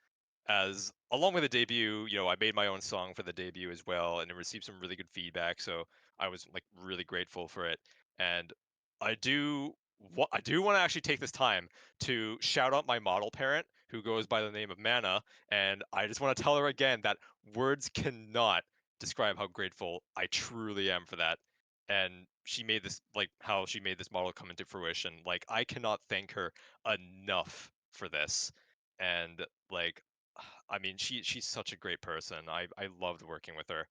as along with the debut, I made my own song for the debut as well, and it received some really good feedback. So I was like really grateful for it. And I do want to actually take this time to shout out my model parent who goes by the name of Mana, and I just want to tell her again that words cannot describe how grateful I truly am for that. And she made this like how she made this model come into fruition. Like I cannot thank her enough for this. And like I mean, she's such a great person. I loved working with her.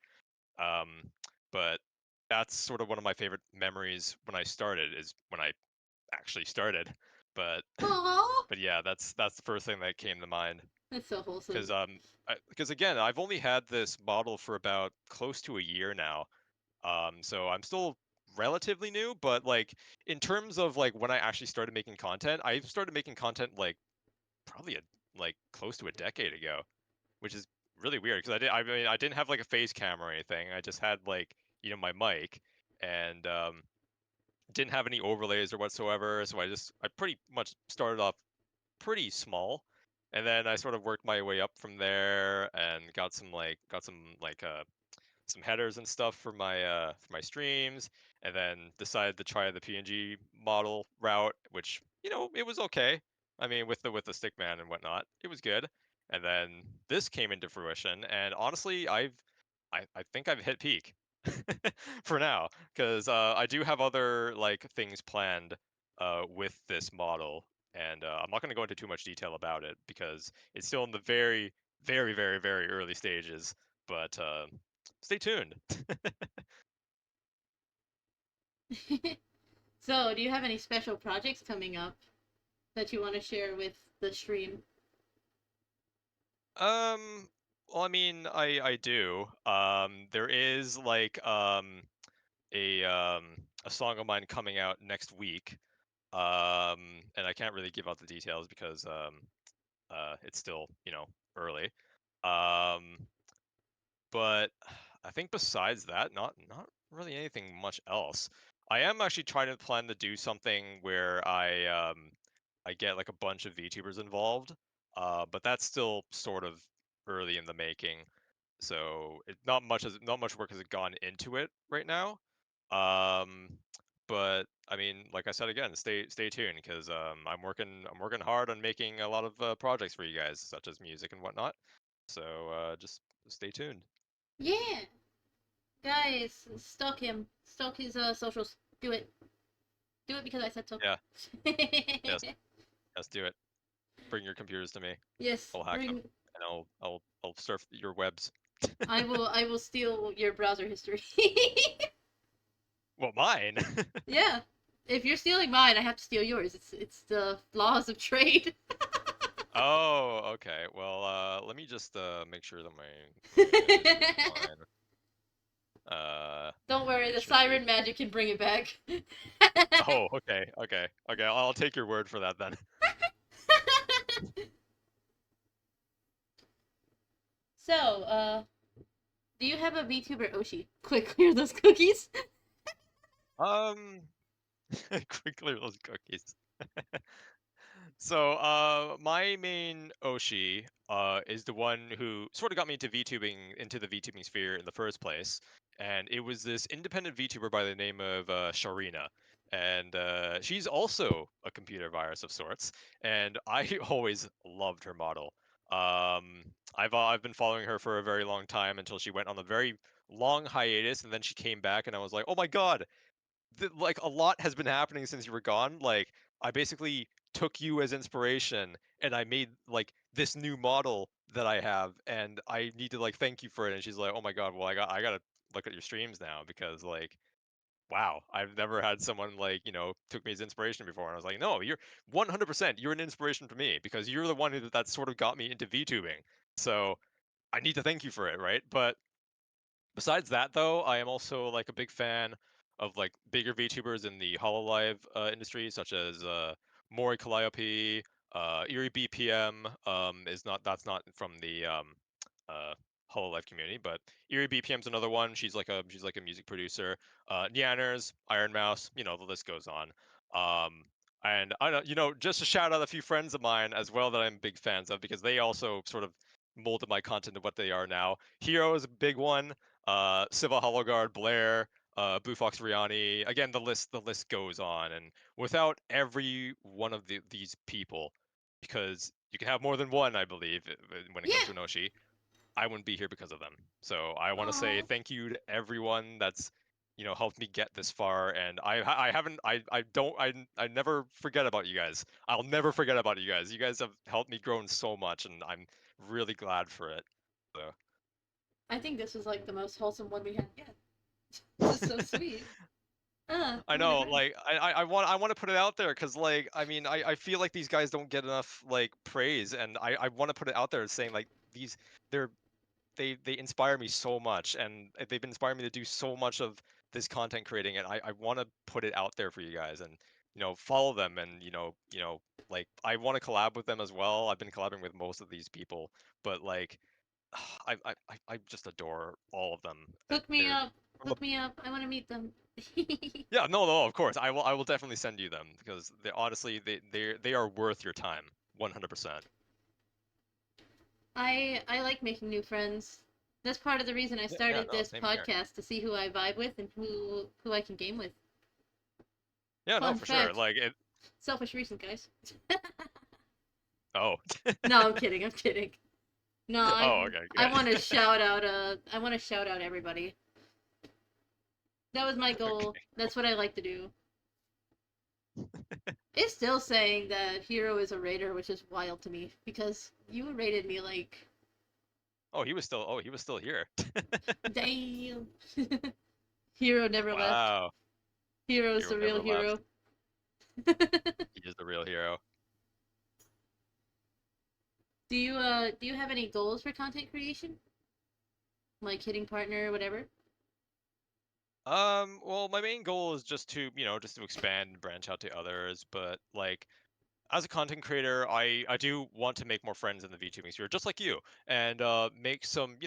Um, but that's sort of one of my favorite memories when I started is when I actually started. But Aww. but yeah, that's the first thing that came to mind. That's so wholesome. Because again, I've only had this model for about close to a year now. So I'm still relatively new, but like in terms of like when I actually started making content, I started making content like probably like close to a decade ago, which is really weird because I mean I didn't have like a face cam or anything. I just had like my mic and didn't have any overlays or whatsoever. So I pretty much started off pretty small, and then I sort of worked my way up from there and got some headers and stuff for my streams, and then decided to try the PNG model route, which it was okay. I mean, with the stickman and whatnot, it was good. And then this came into fruition, and honestly, I think I've hit peak for now, because I do have other like things planned with this model, and I'm not going to go into too much detail about it because it's still in the very, very, very, very early stages. But stay tuned. So, do you have any special projects coming up that you want to share with the stream? Well, I mean, I do. There is like a song of mine coming out next week. And I can't really give out the details because it's still early. Um, but I think besides that, not really anything much else. I am actually trying to plan to do something where I get like a bunch of VTubers involved. But that's still sort of early in the making. So not much work has gone into it right now. Um, but I mean, like I said again, stay tuned because I'm working hard on making a lot of projects for you guys, such as music and whatnot. So just stay tuned. Yeah, guys, stalk him. Stalk his socials. Do it. Do it because I said so. Yeah, yes, let's do it. Bring your computers to me. Yes. I'll hack them, Bring. and I'll surf your webs. I will. I will steal your browser history. Well, mine. Yeah. If you're stealing mine, I have to steal yours. It's the laws of trade. Oh, okay. Well, let me just make sure that my image is fine. Don't worry, it the should be. siren magic can bring it back. Oh, okay. I'll take your word for that then. So, do you have a VTuber Oshi? Quick, clear those cookies. Um, quickly those cookies. So, my main Oshi, is the one who sort of got me into the VTubing sphere in the first place, and it was this independent VTuber by the name of Sharina, and she's also a computer virus of sorts, and I always loved her model. I've been following her for a very long time until she went on a very long hiatus, and then she came back, and I was like, oh my god, like a lot has been happening since you were gone. Like I basically took you as inspiration and I made like this new model that I have and I need to like thank you for it. And she's like, "Oh my god, well I got to look at your streams now because like wow, I've never had someone like, took me as inspiration before." And I was like, "No, you're 100% you're an inspiration for me because you're the one that sort of got me into VTubing. So, I need to thank you for it, right?" But besides that, though, I am also like a big fan of like bigger VTubers in the Hololive industry, such as Mori Calliope, Erie BPM is not that's not from the uh Hololive community, but Erie BPM's another one. She's like a music producer. Nyanners, Iron Mouse, the list goes on. And I don't, just to shout out a few friends of mine as well that I'm big fans of because they also sort of molded my content to what they are now. Hero is a big one. Siva Hologard, Blair, Bufox Riani. Again, the list goes on, and without every one of these people, because you can have more than one, I believe, when it comes to Yeah. Inoshi. I wouldn't be here because of them. So I want to say Aw. thank you to everyone that's helped me get this far. And I haven't I don't I never forget about you guys. I'll never forget about you guys. You guys have helped me grow so much, and I'm really glad for it. So. I think this was like the most wholesome one we had yet. This is so sweet. I I'm gonna know, cry. like I want to put it out there because like I mean I feel like these guys don't get enough like praise, and I want to put it out there saying like they're they inspire me so much, and they've inspired me to do so much of this content creating, and I want to put it out there for you guys, and follow them, and like I want to collab with them as well. I've been collabing with most of these people, but like I just adore all of them. Hook me They're up. from the Hook me up. I want to meet them. Yeah, no, of course. I will definitely send you them because they honestly they are worth your time. 100%. I like making new friends. That's part of the reason I Yeah, started no, this same here. podcast to see who I vibe with and who I can game with. Yeah, no, Fun for sure. fact. Like it. Selfish reason, guys. Oh. No, I'm kidding. I'm kidding. No, Oh, okay, I good. want to shout out I want to shout out everybody. That was my goal. Okay. That's what I like to do. It's still saying that Hero is a raider, which is wild to me because you rated me like Oh, he was still here. damn. Hero never left. Wow. Hero's Hero the real never left. hero. He is the real hero. Do you have any goals for content creation? Like hitting partner or whatever? Well, my main goal is just to expand and branch out to others, but like as a content creator, I do want to make more friends in the VTubing sphere, just like you, and make some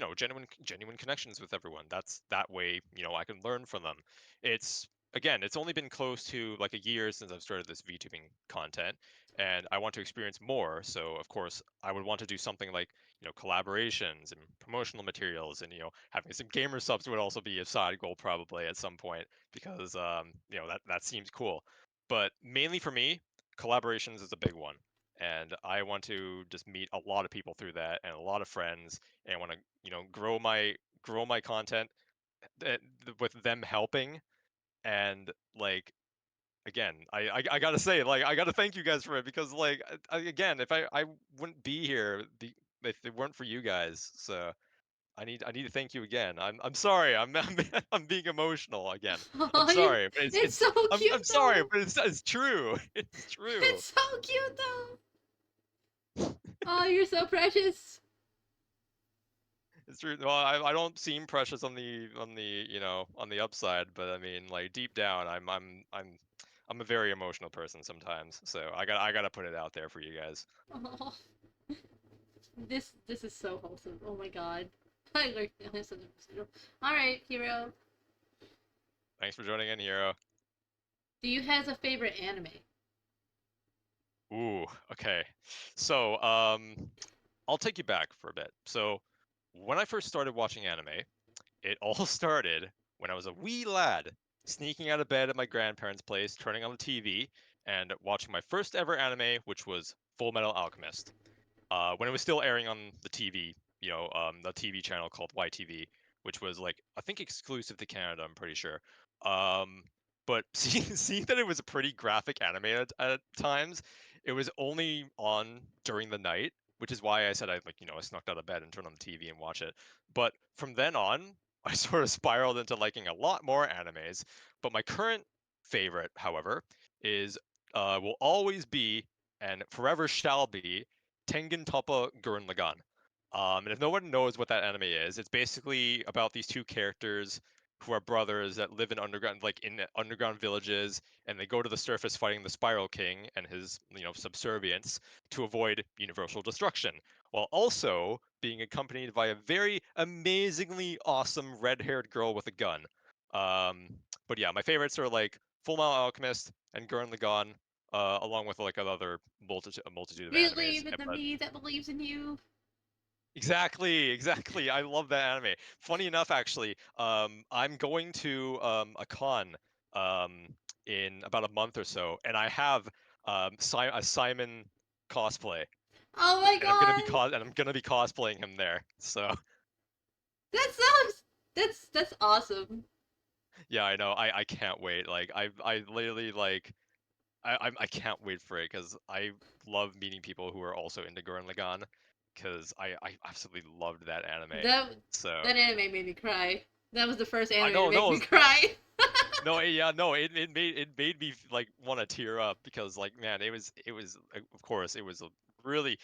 genuine connections with everyone. That's that way I can learn from them. It's only been close to like a year since I've started this VTubing content, and I want to experience more. So of course I would want to do something like collaborations and promotional materials, and having some gamer subs would also be a side goal probably at some point because that seems cool. But mainly for me, collaborations is a big one, and I want to just meet a lot of people through that and a lot of friends, and want to grow my content with them helping. And like again, I gotta say, like, I gotta thank you guys for it because like again, if I wouldn't be here if it weren't for you guys. So I need to thank you again. I'm sorry. I'm being emotional again. I'm Oh, sorry, but it's it's it's so I'm cute sorry, though. but it's true. It's true. It's so cute though. Oh, you're so precious. It's true. Well, I don't seem precious on the upside, but I mean, like deep down, I'm a very emotional person sometimes. So I gotta put it out there for you guys. Oh, this is so wholesome. Oh my god. I learned this. All right, Hero. Thanks for joining in, Hero. Do you have a favorite anime? Ooh, okay. So I'll take you back for a bit. So when I first started watching anime, it all started when I was a wee lad, sneaking out of bed at my grandparents' place, turning on the TV, and watching my first ever anime, which was Full Metal Alchemist. When it was still airing on the TV, the TV channel called YTV, which was like I think exclusive to Canada. I'm pretty sure. But seeing that it was a pretty graphic anime at times, it was only on during the night, which is why I said I snuck out of bed and turned on the TV and watch it. But from then on, I sort of spiraled into liking a lot more animes. But my current favorite, however, is will always be and forever shall be Tengen Toppa Gurren Lagann. And if no one knows what that anime is, it's basically about these two characters who are brothers that live in underground villages, and they go to the surface fighting the Spiral King and his subservience to avoid universal destruction, while also being accompanied by a very amazingly awesome red-haired girl with a gun. But yeah, my favorites are like Full Metal Alchemist and Gurren Lagann, along with like another multitude of animes. Believe in the But me that believes in you. exactly. I love that anime. Funny enough, actually, I'm going to a con um, in about a month or so, and I have a Simon cosplay, Oh my and god! I'm gonna be cosplaying him there. So That sounds. That's awesome. yeah, I know. I can't wait. Like I literally like I can't wait for it because I love meeting people who are also into Gurren Lagann because I absolutely loved that anime. That So that anime made me cry. That was the first I anime to know make no me cry. no yeah no it made me like want to tear up because like man it was of course it was a really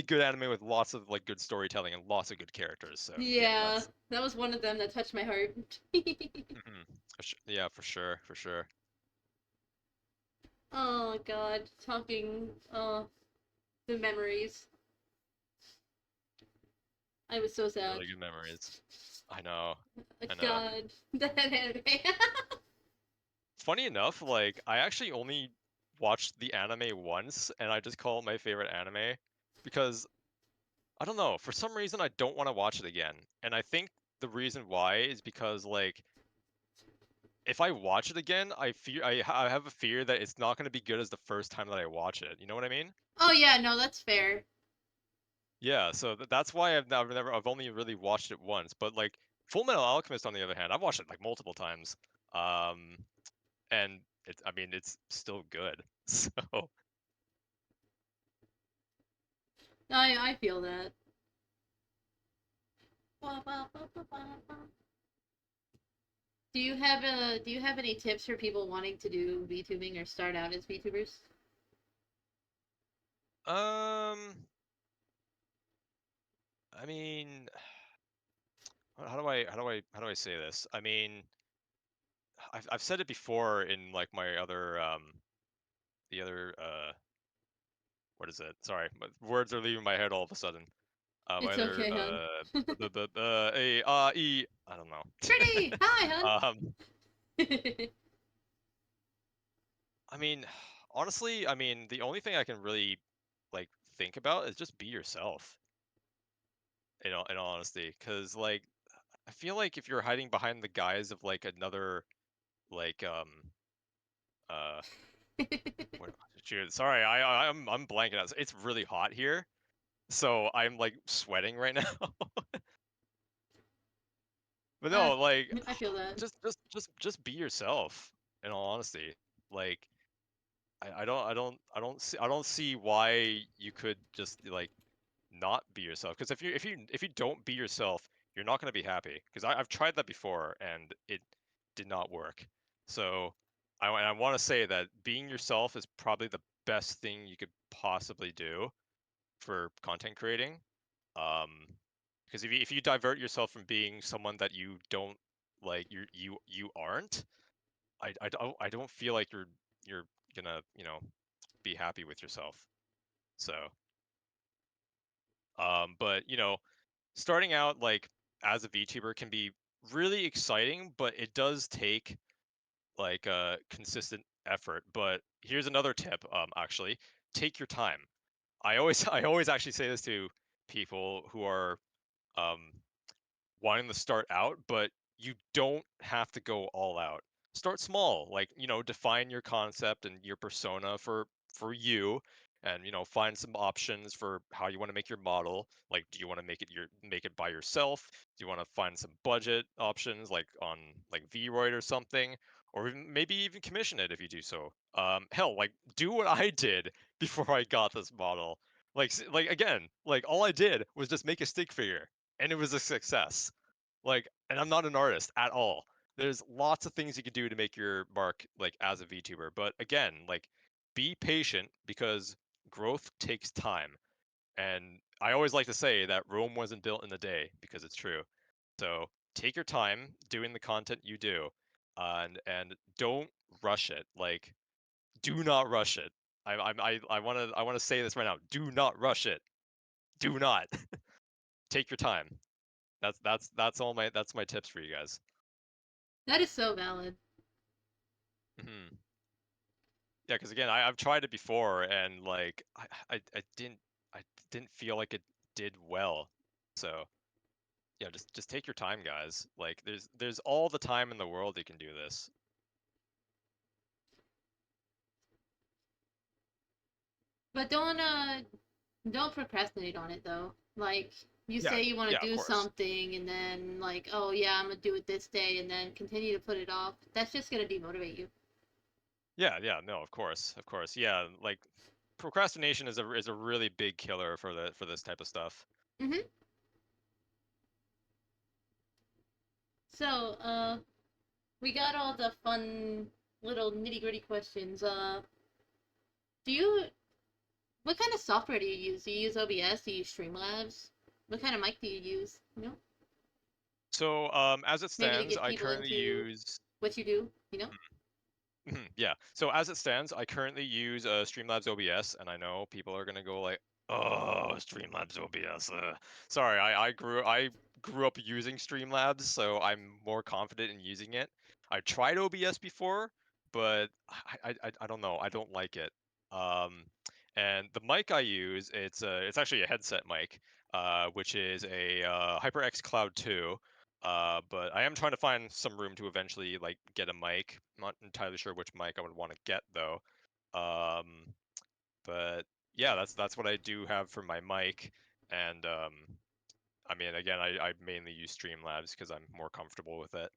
good anime with lots of like good storytelling and lots of good characters. So yeah, Yeah, that's that was one of them that touched my heart. yeah, for sure. Oh god, talking. Oh, the memories. I was so sad. Really good memories. I know. I know. God, that anime. Funny enough, like I actually only watched the anime once, and I just call it my favorite anime because I don't know, for some reason I don't want to watch it again. And I think the reason why is because like if I watch it again, I have a fear that it's not going to be good as the first time that I watch it. You know what I mean? Oh yeah, no, that's fair. Yeah, so that's why I've only really watched it once. But like Full Metal Alchemist, on the other hand, I've watched it like multiple times. Um, and I mean, it's still good. So I feel that. Do you have any tips for people wanting to do VTubing or start out as VTubers? um, I mean, how do I say this? I mean, I've said it before in like my other the other what is it? Sorry, words are leaving my head all of a sudden. My It's other okay, hun. I don't know. Pretty! Hi, hun! um, I mean, honestly, I mean, the only thing I can really like think about is just be yourself. In all honesty, because like I feel like if you're hiding behind the guise of like another like uh what, shoot, sorry, I'm blanking out. It's really hot here, so I'm like sweating right now. But uh, no, like I feel that. just be yourself. In all honesty, like I don't see why you could just like not be yourself. Because if you don't be yourself, you're not going to be happy. Because I've tried that before and it did not work. So I want to say that being yourself is probably the best thing you could possibly do for content creating. Um, because if you divert yourself from being someone that you don't like, you aren't. I don't feel like you're gonna be happy with yourself. So but starting out like as a VTuber can be really exciting, but it does take like a consistent effort. But here's another tip, actually, take your time. I always actually say this to people who are um wanting to start out, but you don't have to go all out. Start small, like, define your concept and your persona for you, and find some options for how you want to make your model. Like, do you want to make it by yourself? Do you want to find some budget options like on like Vroid or something? Or maybe even commission it if you do so. Hell, like do what I did before I got this model. Like again, like all I did was just make a stick figure and it was a success. Like, and I'm not an artist at all. There's lots of things you can do to make your mark like as a VTuber, but again, like be patient because growth takes time. And I always like to say that Rome wasn't built in a day because it's true. So take your time doing the content you do, and don't rush it. Like, do not rush it. I wanna say this right now. Do not rush it. Do not. Take your time. That's my tips for you guys. That is so valid. Hmm. Yeah, because again, I've tried it before, and like I didn't feel like it did well. So yeah, just take your time, guys. Like there's all the time in the world you can do this. But don't procrastinate on it though. Like you Yeah, say you want yeah, to of do course. something and then like, oh yeah, I'm gonna do it this day and then continue to put it off. That's just gonna demotivate you. Yeah, yeah, no, of course, of course. Yeah, like procrastination is a really big killer for this type of stuff. Mhm. So, we got all the fun little nitty-gritty questions. Do you what kind of software do you use? Do you use OBS? Do you use Streamlabs? What kind of mic do you use? You know, So, as it maybe to stands, get I people currently into use. what you do, you know? Yeah. So as it stands, I currently use Streamlabs OBS, and I know people are gonna go like, "Oh, Streamlabs OBS." Sorry, I grew up using Streamlabs, so I'm more confident in using it. I tried OBS before, but I don't know. I don't like it. Um, and the mic I use, it's actually a headset mic, which is a HyperX Cloud 2. But I am trying to find some room to eventually like get a mic. I'm not entirely sure which mic I would want to get though. Um, but yeah, that's what I do have for my mic. And I mean, again, I mainly use Streamlabs because I'm more comfortable with it.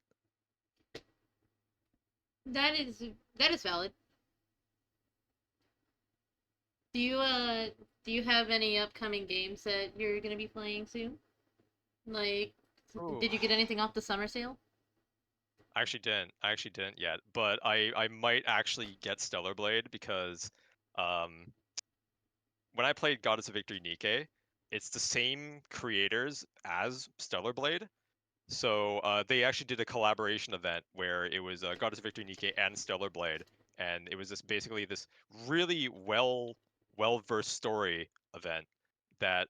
That is that is valid. Do you do you have any upcoming games that you're gonna be playing soon? Like, Ooh. did you get anything off the summer sale? I actually didn't. I actually didn't yet, but I might actually get Stellar Blade because um when I played Goddess of Victory Nikke, it's the same creators as Stellar Blade. So they actually did a collaboration event where it was Goddess of Victory Nikke and Stellar Blade, and it was this basically this really well versed story event that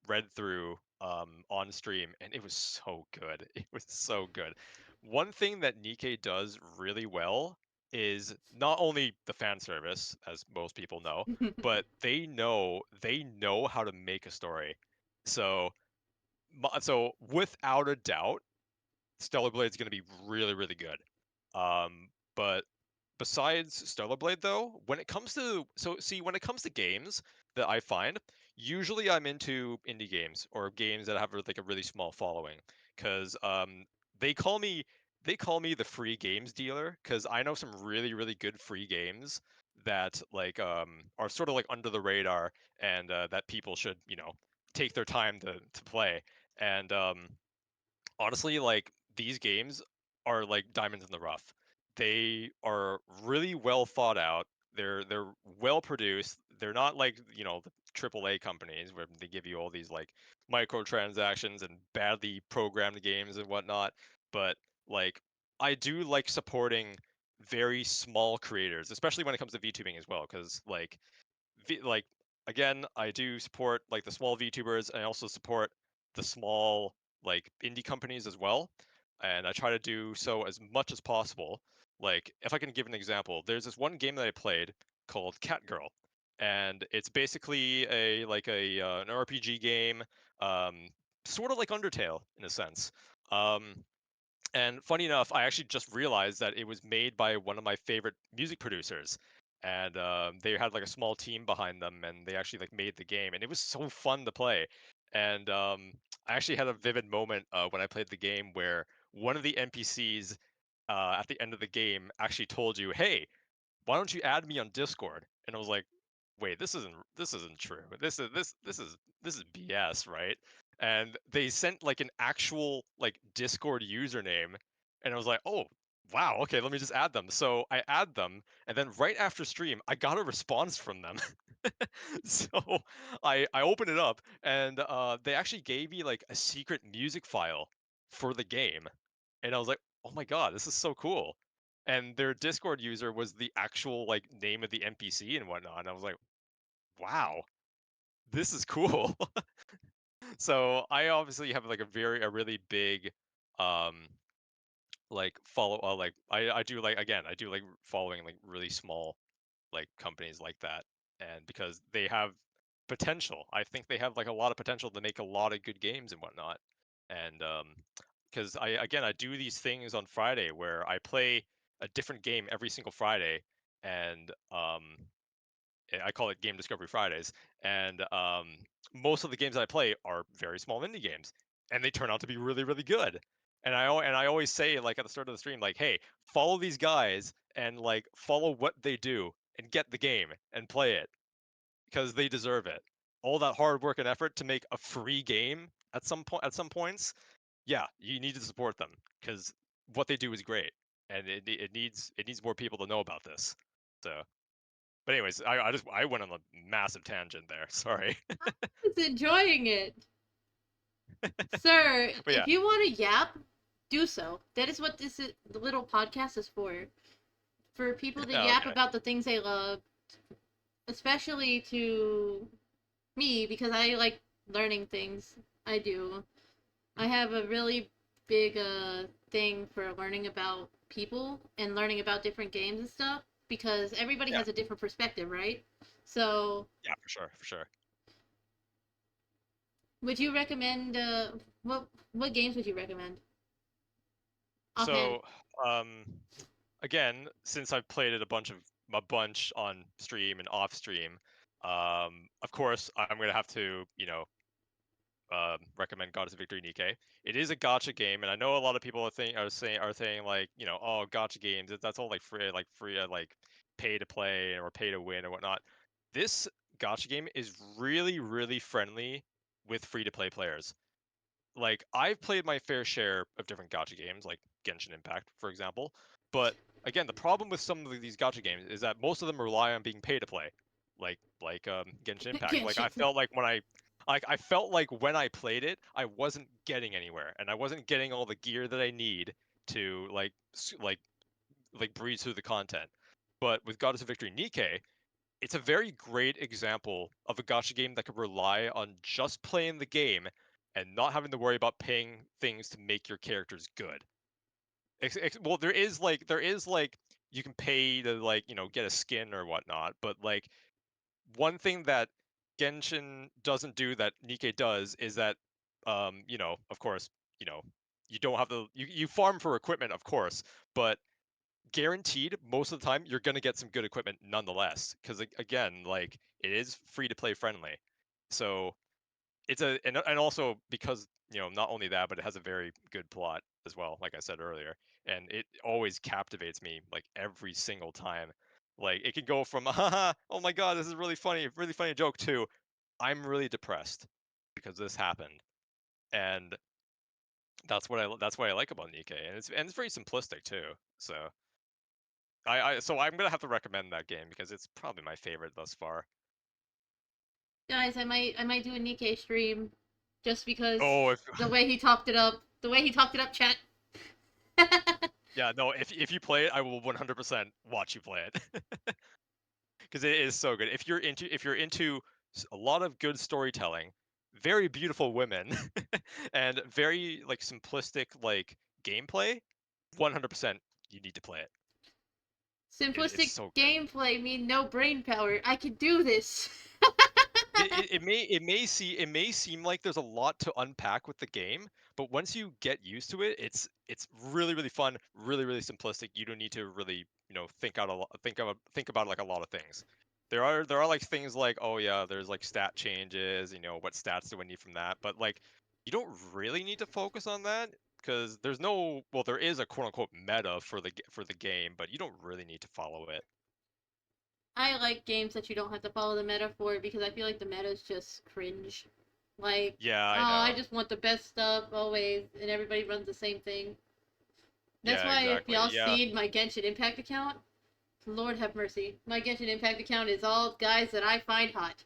read through on stream, and it was so good. It was so good. One thing that Nikke does really well is not only the fan service, as most people know, but they know how to make a story. So so without a doubt, Stellar Blade's going to be really, really good. But besides Stellar Blade, though, when it comes to when it comes to games that I find, usually I'm into indie games or games that have like a really small following, because they call me they call me the free games dealer because I know some really, really good free games that like are sort of like under the radar and that people should take their time to play. And honestly, like these games are like diamonds in the rough. They are really well thought out. They're well produced. They're not like the AAA companies where they give you all these like microtransactions and badly programmed games and whatnot. But like I do like supporting very small creators, especially when it comes to VTubing as well, because like again, I do support like the small VTubers, and I also support the small like indie companies as well. And I try to do so as much as possible. Like if I can give an example, there's this one game that I played called Cat Girl, and it's basically an RPG game, um, sort of like Undertale in a sense. Um, and funny enough, I actually just realized that it was made by one of my favorite music producers, and they had like a small team behind them, and they actually like made the game, and it was so fun to play. And I actually had a vivid moment when I played the game where one of the NPCs at the end of the game actually told you, "Hey, why don't you add me on Discord?" And I was like, "Wait, this isn't true. This is BS, right?" And they sent like an actual like Discord username, and I was like, "Oh, wow, okay, let me just add them." So I add them, and then right after stream, I got a response from them. So I opened it up, and they actually gave me like a secret music file for the game, and I was like, oh my god, this is so cool. And their Discord user was the actual like name of the NPC and whatnot. And I was like, wow, this is cool. So I obviously have like a really big um like follow like I do like again I do like following like really small like companies like that, and because they have potential, I think they have like a lot of potential to make a lot of good games and whatnot. And because I do these things on Friday where I play a different game every single Friday, and I call it Game Discovery Fridays, and most of the games that I play are very small indie games, and they turn out to be really, really good. And I always say like at the start of the stream, like, hey, follow these guys and like follow what they do and get the game and play it because they deserve it. All that hard work and effort to make a free game at some points, yeah, you need to support them because what they do is great, and it needs more people to know about this. So. But anyways, I went on a massive tangent there. Sorry. I was enjoying it. Sir, But yeah, if you want to yap, do so. That is what the little podcast is for. For people to oh, yap okay. about the things they love, especially to me because I like learning things. I do. I have a really big thing for learning about people and learning about different games and stuff because everybody Yeah, has a different perspective, right? So, yeah, for sure. would you recommend what games would you recommend? Offhand. So, um, again, since I've played it a bunch on stream and off stream, of course I'm gonna have to, recommend Goddess of Victory Nikke. It is a gotcha game, and I know a lot of people are saying like, oh, gotcha games, that's all like free, like pay to play or pay to win or whatnot. This gotcha game is really, really friendly with free to play players. Like I've played my fair share of different gotcha games, like Genshin Impact, for example. But again, the problem with some of these gotcha games is that most of them rely on being pay to play, like Genshin Impact. Like Genshin. I felt like when I played it, I wasn't getting anywhere, and I wasn't getting all the gear that I need to like breeze through the content. But with Goddess of Victory Nikke, it's a very great example of a gacha game that could rely on just playing the game and not having to worry about paying things to make your characters good. Well, there is like you can pay to like get a skin or whatnot, but like one thing that Genshin doesn't do that Nikke does is that of course, you know, you don't have to you farm for equipment, of course, but guaranteed most of the time you're going to get some good equipment nonetheless because again like it is free to play friendly. So it's and also because not only that, but it has a very good plot as well, like I said earlier, and it always captivates me like every single time. Like it can go from haha, oh my god, this is really funny joke, to I'm really depressed because this happened. And that's what I like about Nikke, and it's very simplistic too. So so I'm gonna have to recommend that game because it's probably my favorite thus far. Guys, I might do a Nikkei stream just because Oh, if the way he talked it up, chat. yeah, no, if you play it, I will 100% watch you play it because it is so good. If you're into a lot of good storytelling, very beautiful women, and very like simplistic like gameplay, 100% you need to play it. It's Simplistic so good. gameplay mean no brain power. I can do this. It may seem like there's a lot to unpack with the game, but once you get used to it, it's really, really fun, really, really simplistic. You don't need to really think about like a lot of things. There are like things like, oh yeah, there's like stat changes, what stats do I need from that, but like you don't really need to focus on that because there is a quote unquote meta for the game, but you don't really need to follow it. I like games that you don't have to follow the meta for because I feel like the meta is just cringe. Like, Yeah, oh, I I know. just want the best stuff always, and everybody runs the same thing. That's Yeah, why if exactly. y'all Yeah. seen my Genshin Impact account, Lord have mercy, my Genshin Impact account is all guys that I find hot.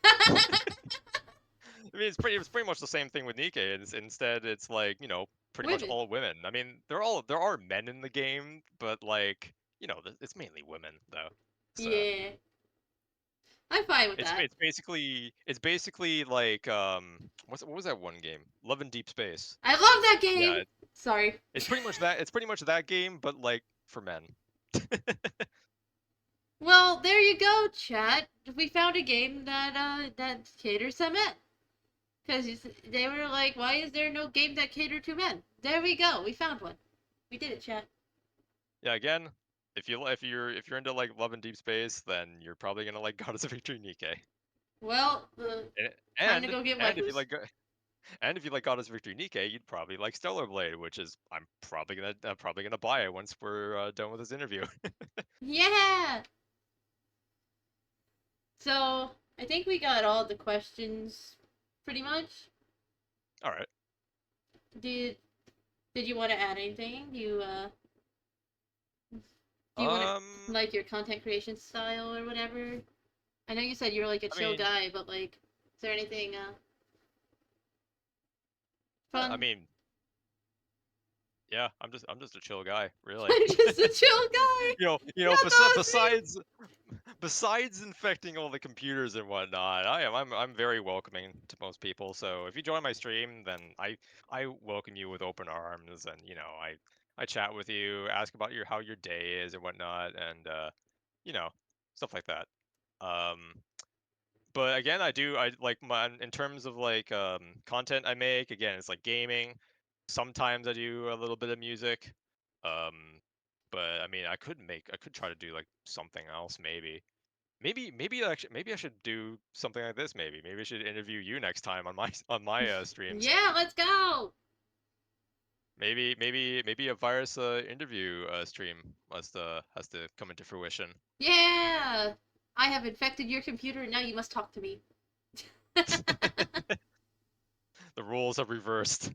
I mean, it's pretty much the same thing with Nikkei. Instead, it's like pretty much Women. all women. I mean, there are men in the game, but like, it's mainly women though. So Yeah. I'm fine with it's that. basically like what was that one game? Love in Deep Space. I love that Yeah, game. Sorry. it's pretty much that. It's pretty much that game, but like for men. Well, there you go, chat. We found a game that caters to men. Because they were like, why is there no game that cater to men? There we go. We found one. We did it, chat. Yeah, again, if you're into like Love in Deep Space, then you're probably gonna like Goddess of Victory Nikkei. Well, time to And go get and if you waifus. like and if you like Goddess of Victory Nikkei, you'd probably like Stellar Blade, which is I'm probably gonna buy it once we're done with this interview. Yeah. So I think we got all the questions, pretty much. All right. Did Did you want to add anything? Do you want to Um, like your content creation style or whatever? I know you said you're like a I chill mean, guy, but like, is there anything I fun? mean, yeah, I'm just a chill guy, really. I'm just a chill guy. That's awesome. Besides infecting all the computers and whatnot, I'm very welcoming to most people. So if you join my stream, then I welcome you with open arms, and I chat with you, ask about how your day is and whatnot, and you know stuff like that. Um, but again, I like my in terms of like content I make. Again, it's like gaming. Sometimes I do a little bit of music. Um, but I mean, I could try to do like something else maybe. Maybe I should do something like this. Maybe I should interview you next time on my streams. Yeah, let's go. Maybe a virus interview stream has to come into fruition. Yeah. I have infected your computer, and now you must talk to me. The roles have reversed.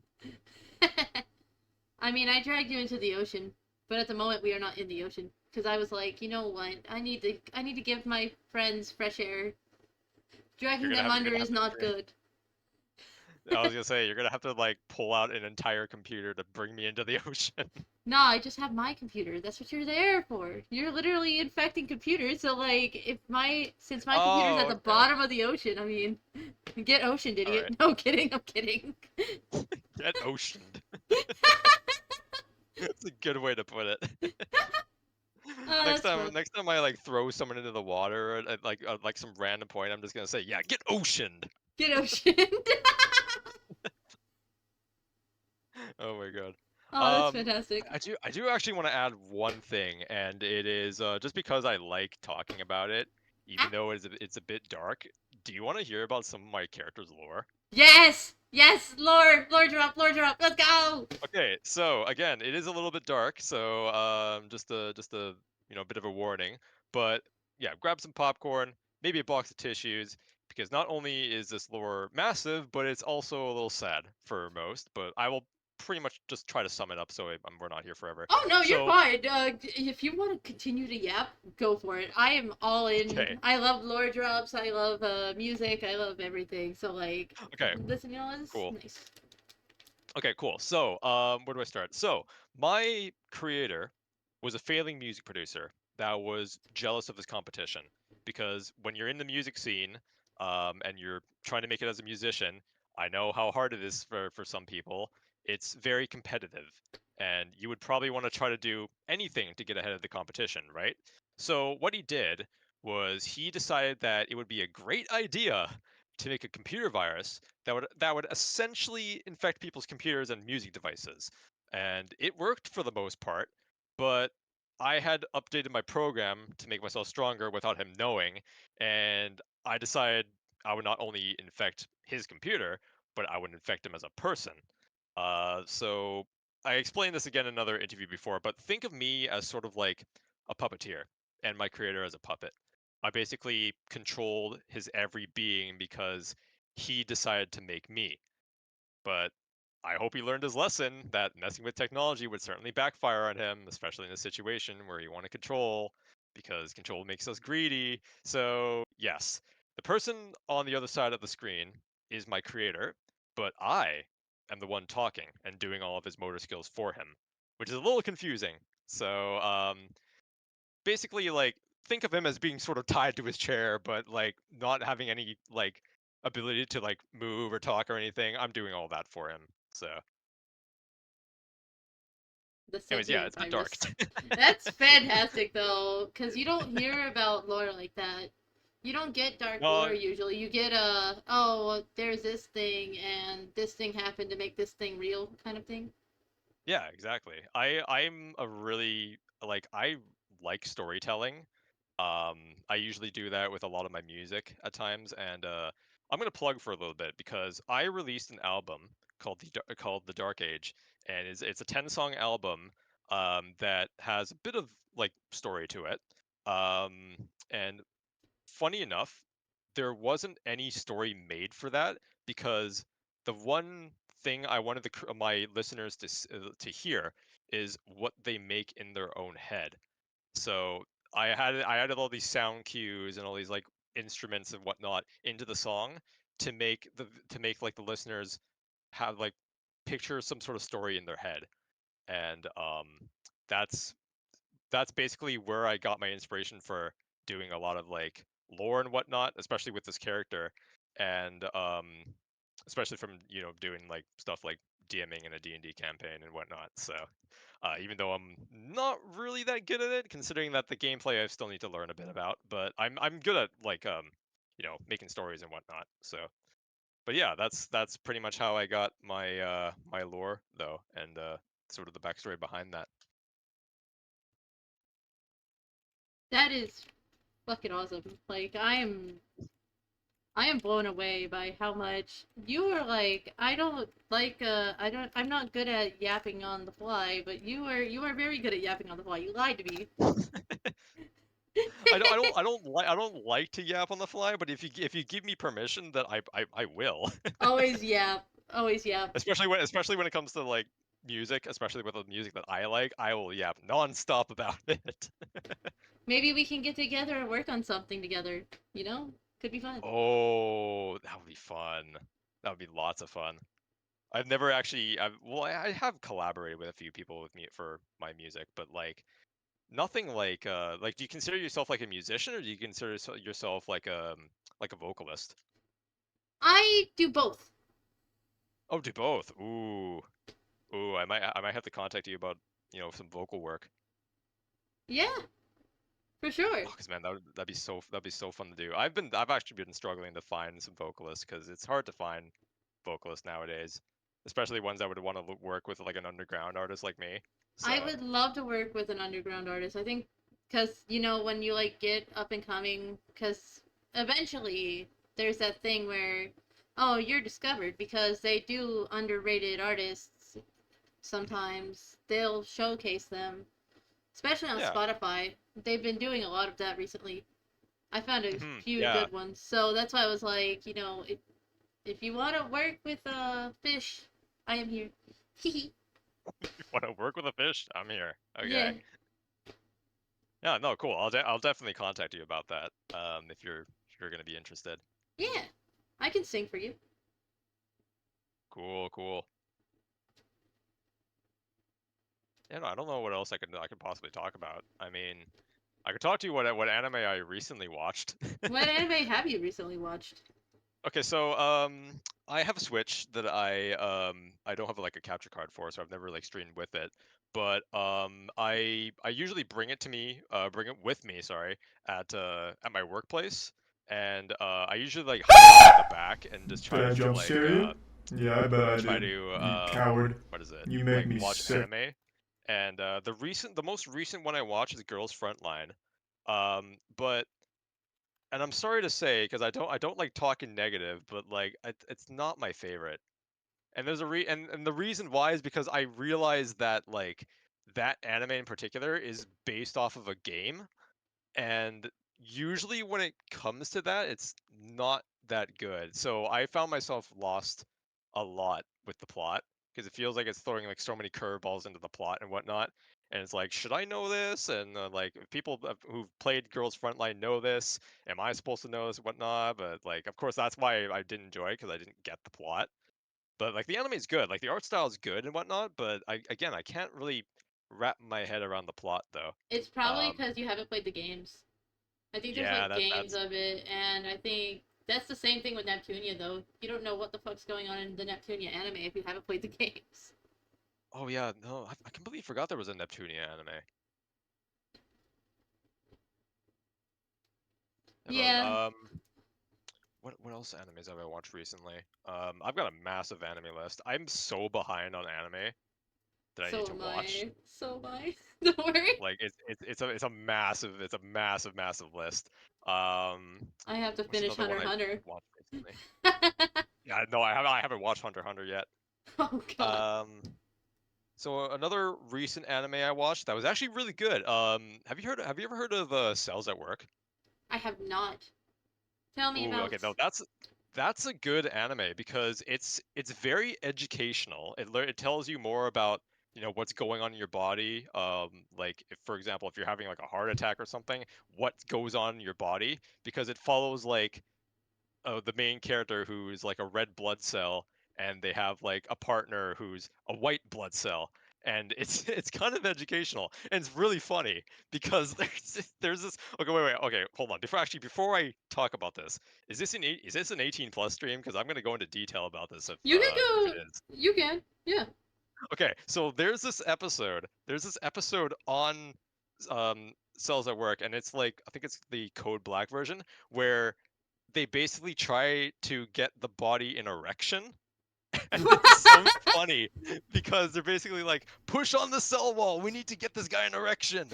I mean, I dragged you into the ocean, but at the moment we are not in the ocean because I was like, you know what? I need to give my friends fresh air. Dragging them You're under gonna is have to not good. I was gonna say you're gonna have to like pull out an entire computer to bring me into the ocean. No, I just have my computer. That's what you're there for. You're literally infecting computers. So like, if since my computer's Oh, at the okay. bottom of the ocean, I mean, get oceaned, idiot. Alright. No kidding. I'm kidding. Get oceaned. That's a good way to put it. Oh, that's fun. Next time I like throw someone into the water at like some random point, I'm just gonna say, yeah, get oceaned. Get oceaned. Oh my god. Oh, that's fantastic. I do actually want to add one thing, and it is just because I like talking about it, even though it's a bit dark. Do you want to hear about some of my characters' lore? Yes! Yes! Lore drop! Lore drop! Let's go! Okay, so again, it is a little bit dark, so just a bit of a warning. But yeah, grab some popcorn, maybe a box of tissues, because not only is this lore massive, but it's also a little sad for most. But I will pretty much just try to sum it up, so we're not here forever. Oh no, you're So fine. If you want to continue to yap, go for it. I am all in. okay, I love lore drops. I love music. I love everything. So like, okay, listening to all this, cool. nice. Okay, cool. So, where do I start? So, my creator was a failing music producer that was jealous of his competition because when you're in the music scene, and you're trying to make it as a musician, I know how hard it is for some people. It's very competitive, and you would probably want to try to do anything to get ahead of the competition, right? So, what he did was he decided that it would be a great idea to make a computer virus that would essentially infect people's computers and music devices. And it worked for the most part, but I had updated my program to make myself stronger without him knowing, and I decided I would not only infect his computer, but I would infect him as a person. So I explained this again in another interview before, but think of me as sort of like a puppeteer and my creator as a puppet. I basically controlled his every being because he decided to make me. But I hope he learned his lesson that messing with technology would certainly backfire on him, especially in a situation where you want to control, because control makes us greedy. So, yes, the person on the other side of the screen is my creator, but I am the one talking and doing all of his motor skills for him, which is a little confusing. So basically, like, think of him as being sort of tied to his chair, but like not having any like ability to like move or talk or anything. I'm doing all that for him. So, The anyways, yeah, sentient it's been dark. virus. That's fantastic though, because you don't hear about lore like that. You don't get dark Well, lore usually. You get there's this thing and this thing happened to make this thing real kind of thing. yeah, exactly. I'm a really I like storytelling. I usually do that with a lot of my music at times, and I'm gonna plug for a little bit because I released an album called The Dark Age, and it's a 10-song album that has a bit of like story to it. And funny enough, there wasn't any story made for that because the one thing I wanted my listeners to hear is what they make in their own head. So I added all these sound cues and all these like instruments and whatnot into the song to make like the listeners have like picture some sort of story in their head. And that's that's basically where I got my inspiration for doing a lot of like lore and whatnot, especially with this character, and especially from doing like stuff like DMing in a D&D campaign and whatnot. So even though I'm not really that good at it, considering that the gameplay I still need to learn a bit about, but I'm good at like making stories and whatnot. So, but yeah, that's pretty much how I got my my lore though, and sort of the backstory behind that. That is fucking awesome. Like I am blown away by how much you are like I'm not good at yapping on the fly, but you are very good at yapping on the fly. You lied to me. I don't like to yap on the fly, but if you give me permission, that I will. Always yap. Always yap. Especially when it comes to like music, especially with the music that I like, I will yap nonstop about it. Maybe we can get together and work on something together. You know? Could be fun. Oh, that would be fun. That would be lots of fun. I've never actually I have collaborated with a few people with me for my music, but nothing like do you consider yourself like a musician or do you consider yourself like a vocalist? I do both. Oh, do both. Ooh. Ooh, I might have to contact you about, some vocal work. Yeah, for sure. Oh, 'cause man, that'd be so fun to do. I've actually been struggling to find some vocalists because it's hard to find vocalists nowadays, especially ones that would want to work with like an underground artist like me. I So would love to work with an underground artist. I think because when you like get up and coming, because eventually there's that thing where, oh, you're discovered because they do underrated artists. Sometimes they'll showcase them, especially on yeah, Spotify. They've been doing a lot of that recently. I found a few yeah. good ones, so that's why I was like, if you want to work with fish, I am here. Want to work with a fish? I'm here. Yeah, Okay. Yeah, no, cool. I'll definitely contact you about that. If you're gonna be interested. yeah, I can sing for you. Cool, cool. Yeah, no, I don't know what else I could possibly talk about. I mean, I could talk to you what anime I recently watched. What anime have you recently watched? Okay, so I have a Switch that I don't have like a capture card for, so I've never like streamed with it. But I usually bring it with me, sorry, at my workplace, and I usually like hide in the back and just Did I jump scare you? Yeah, I bet I try did. to You coward. what is it? You make Like me watch sick. anime. And the most recent one I watched is Girls Frontline. But and I'm sorry to say because I don't like talking negative, but like it's not my favorite. And there's and the reason why is because I realize that like that anime in particular is based off of a game, and usually when it comes to that, it's not that good. So I found myself lost a lot with the plot because it feels like it's throwing like so many curveballs into the plot and whatnot. And it's like, should I know this? And like people who've played Girls Frontline know this. Am I supposed to know this? Whatnot? But like, of course, that's why I didn't enjoy it because I didn't get the plot. But like the anime is good, like the art style is good and whatnot. But I can't really wrap my head around the plot though. It's probably Um, because you haven't played the games. I think there's yeah, like games that's of it, and I think that's the same thing with Neptunia though. You don't know what the fuck's going on in the Neptunia anime if you haven't played the games. oh yeah, no, I completely forgot there was a Neptunia anime. Never mind. Yeah, What else animes have I watched recently? I've got a massive anime list. I'm so behind on anime that I need so to am watch. I. So am I. Don't worry. Like it's a massive list. I have to What's finish another one Hunter x I Hunter. watched recently? Yeah, no, I haven't watched Hunter x Hunter yet. Oh god. So another recent anime I watched that was actually really good. Have you ever heard of Cells at Work? I have not. Tell me Ooh, about. okay, no, that's a good anime because it's very educational. It tells you more about, what's going on in your body. Like if, for example, if you're having like a heart attack or something, what goes on in your body, because it follows like the main character who's like a red blood cell, and they have like a partner who's a white blood cell, and it's kind of educational and it's really funny because there's this. Okay, wait, okay, hold on. Before I talk about this, is this an 18 plus stream? Because I'm gonna go into detail about this You can if go. it is. You can. Yeah. Okay, so there's this episode on Cells at Work, and it's like, I think it's the Code Black version, where they basically try to get the body in erection. And it's so funny because they're basically like, push on the cell wall, we need to get this guy in erection.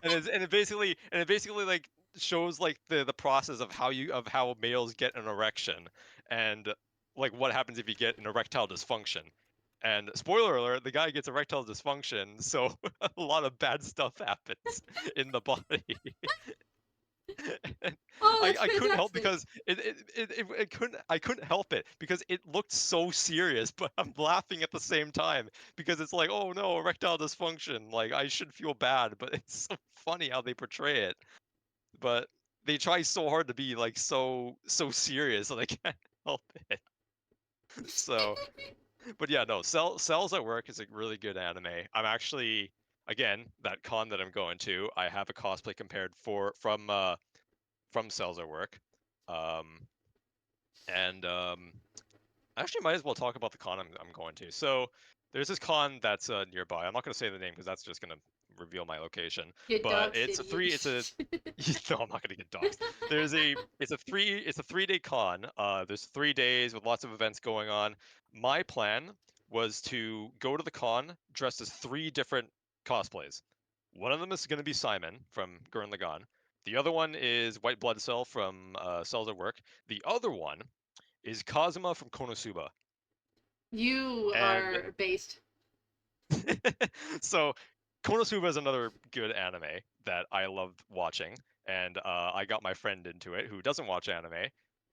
And it basically like shows like the process of how males get an erection, and like what happens if you get an erectile dysfunction. And spoiler alert, the guy gets erectile dysfunction, so a lot of bad stuff happens in the body. And Oh, I, that's I couldn't help fantastic. because it couldn't I couldn't help it because it looked so serious, but I'm laughing at the same time because it's like, oh no, erectile dysfunction. Like I should feel bad, but it's so funny how they portray it. But they try so hard to be like so serious, and I can't help it. So, but yeah, no, Cells at Work is a really good anime. I'm actually, again, that con that I'm going to, I have a cosplay compared from Cells at Work. Um, and I actually might as well talk about the con I'm going to. So there's this con that's nearby. I'm not going to say the name because that's just going to reveal my location. Get But Dog it's a City. three. It's a no, I'm not going to get doxxed. It's a 3-day con. There's 3 days with lots of events going on. My plan was to go to the con dressed as 3 different cosplays. One of them is going to be Simon from Gurren Lagann. The other one is White Blood Cell from Cells at Work. The other one is Kazuma from Konosuba. You And are based. so Konosuba is another good anime that I loved watching, and I got my friend into it who doesn't watch anime,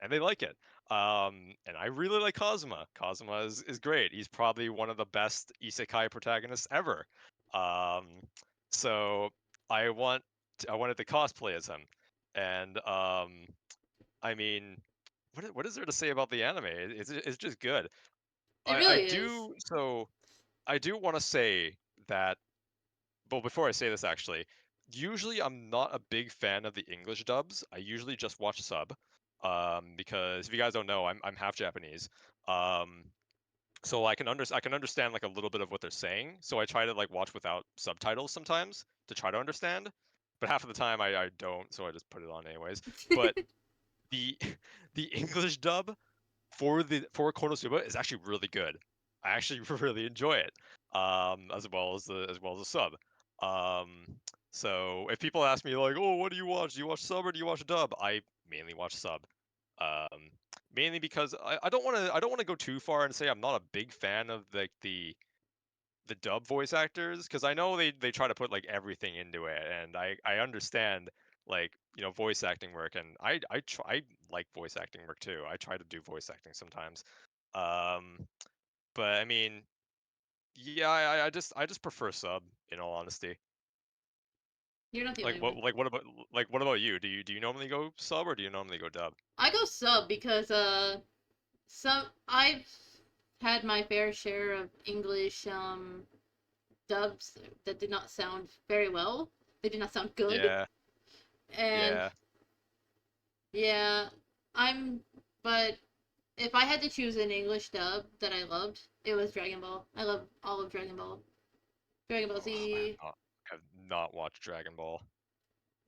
and they like it. And I really like Kazuma. Kazuma is great. He's probably one of the best isekai protagonists ever. Um, so I wanted to cosplay as him, and I mean, what is there to say about the anime? It's just good. It I really is. do so I do want to say that, but before I say this, actually, usually I'm not a big fan of the English dubs. I usually just watch sub, because if you guys don't know, I'm half Japanese, um, so I can understand like a little bit of what they're saying. So I try to like watch without subtitles sometimes to try to understand, but half of the time I don't, so I just put it on anyways. But the the English dub for Konosuba is actually really good. I actually really enjoy it, as well as the sub. Um, so if people ask me like, "Oh, what do you watch? Do you watch sub or do you watch dub?" I mainly watch sub, um, mainly because I don't want to go too far and say I'm not a big fan of like the dub voice actors, because I know they try to put like everything into it, and I understand like, voice acting work, and I like voice acting work too. I try to do voice acting sometimes, um but I mean, yeah, I just prefer sub, in all honesty. You're not the Like only one. what about you? Do you normally go sub or do you normally go dub? I go sub because I've had my fair share of English dubs that did not sound very well. They did not sound good. Yeah, And yeah. yeah, I'm but if I had to choose an English dub that I loved, it was Dragon Ball. I love all of Dragon Ball. Dragon Ball Z. Have not watched Dragon Ball.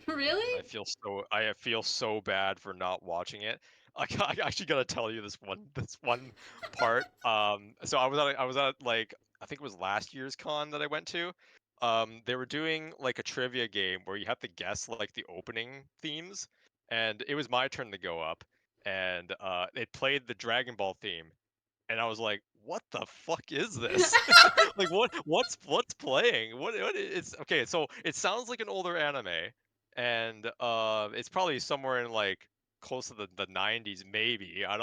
Really? I feel so bad for not watching it. I actually gotta tell you this one part. So I was at like I think it was last year's con that I went to. They were doing like a trivia game where you have to guess like the opening themes, and it was my turn to go up, and it played the Dragon Ball theme, and I was like, "What the fuck is this? Like what's playing? What it's okay, so it sounds like an older anime, and it's probably somewhere in like close to the 90s maybe. I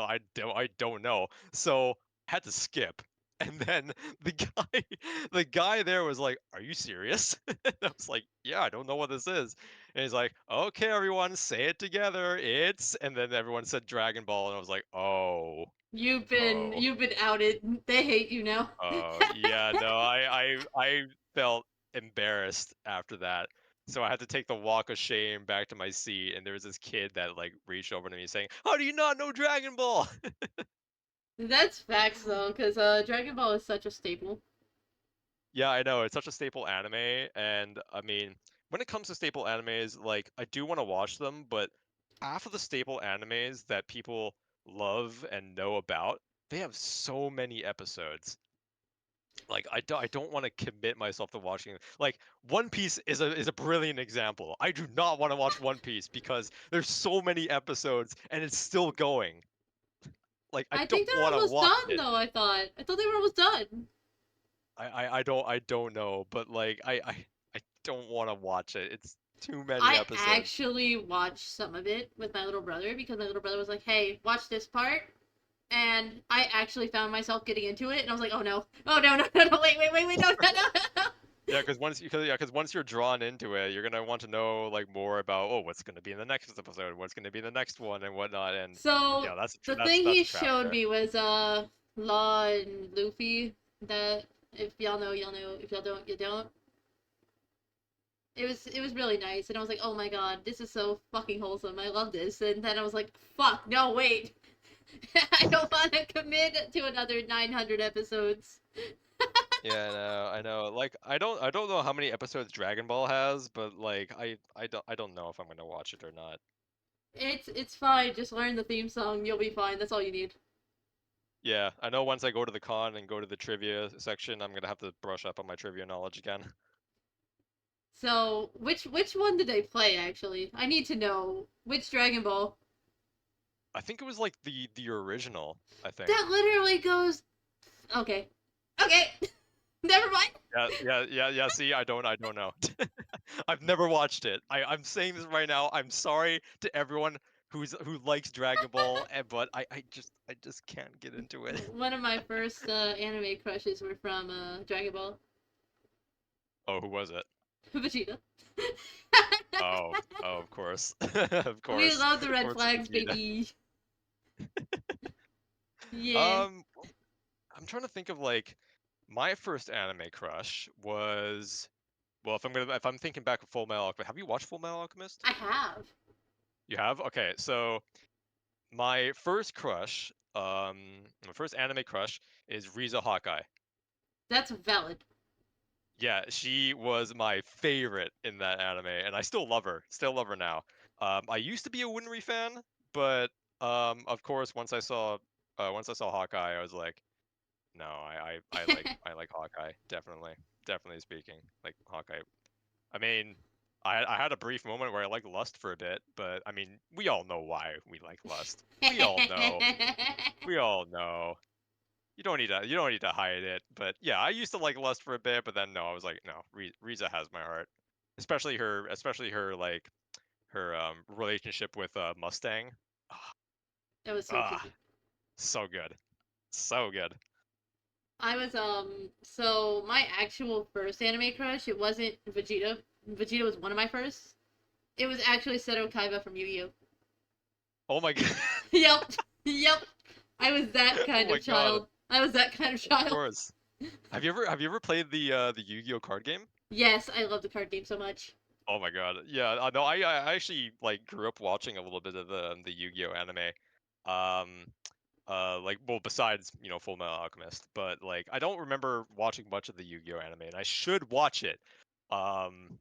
don't know. So I had to skip. And then the guy the guy there was like, "Are you serious?" And I was like, "Yeah, I don't know what this is." And he's like, "Okay, everyone, say it together. It's," and then everyone said Dragon Ball, and I was like, "Oh." Oh. You've been outed. They hate you now. Oh, yeah, no, I felt embarrassed after that. So I had to take the walk of shame back to my seat, and there was this kid that like reached over to me saying, "How do you not know Dragon Ball?" That's facts though, because Dragon Ball is such a staple. Yeah, I know, it's such a staple anime, and I mean, when it comes to staple animes, like I do want to watch them, but half of the staple animes that people love and know about, they have so many episodes. Like I don't want to commit myself to watching it. Like One Piece is a brilliant example. I do not want to watch One Piece because there's so many episodes and it's still going. Like I I don't think they're want to almost watch done it. though, I thought. I thought they were almost done. I don't know, but like I don't want to watch it. It's too many I episodes. actually watched some of it with my little brother because my little brother was like, "Hey, watch this part." And I actually found myself getting into it and I was like, "Oh no. Oh no, no, no, no. Wait, no, no, no, no." Yeah, because once you're drawn into it, you're gonna want to know like more about what's gonna be in the next episode, what's gonna be in the next one, and whatnot. And So yeah, the thing that's he a trap showed there. me was Law and Luffy. That if y'all know, y'all know. If y'all don't, you don't. It was really nice, and I was like, oh my god, this is so fucking wholesome. I love this. And then I was like, fuck, no, wait, I don't want to commit to another 900 episodes. Yeah, I know. Like, I don't know how many episodes Dragon Ball has, but like, I don't know if I'm gonna watch it or not. It's fine. Just learn the theme song. You'll be fine. That's all you need. Yeah, I know once I go to the con and go to the trivia section, I'm gonna have to brush up on my trivia knowledge again. So which one did they play actually? I need to know which Dragon Ball. I think it was like the original, I think. That literally goes. Okay, okay, never mind. Yeah. See, I don't know. I've never watched it. I'm saying this right now. I'm sorry to everyone who likes Dragon Ball, but I just can't get into it. One of my first anime crushes were from Dragon Ball. Oh, who was it? Vegeta. Oh, of course. Of We course. love the Of red course flags, it's Vegeta. baby. Yeah. Um, I'm trying to think of like my first anime crush was well, if I'm thinking back of Full Metal Alchemist, have you watched Full Metal Alchemist? I have. You have? Okay, so my first crush, my first anime crush is Riza Hawkeye. That's valid. Yeah, she was my favorite in that anime, and I still love her now. I used to be a Winry fan, but of course, once I saw Hawkeye, I was like, no, I like Hawkeye, definitely speaking, like Hawkeye. I mean, I had a brief moment where I liked Lust for a bit, but I mean, we all know why we like Lust. We all know. We all know. You don't need to hide it. But yeah, I used to like Lust for a bit, but then no, I was like, no, Riza has my heart. Especially her like her relationship with Mustang. That was so Ah, cute. so good. So good. I was so my actual first anime crush, it wasn't Vegeta. Vegeta was one of my first. It was actually Seto Kaiba from Yu-Gi-Oh. Oh my god. Yep. Yep. I was that kind my of child. I was that kind of Of child. course. Have you ever played the Yu-Gi-Oh card game? Yes, I love the card game so much. Oh my god. Yeah, no, I actually like grew up watching a little bit of the Yu-Gi-Oh anime. Um like well besides, Full Metal Alchemist, but like I don't remember watching much of the Yu-Gi-Oh anime and I should watch it. Um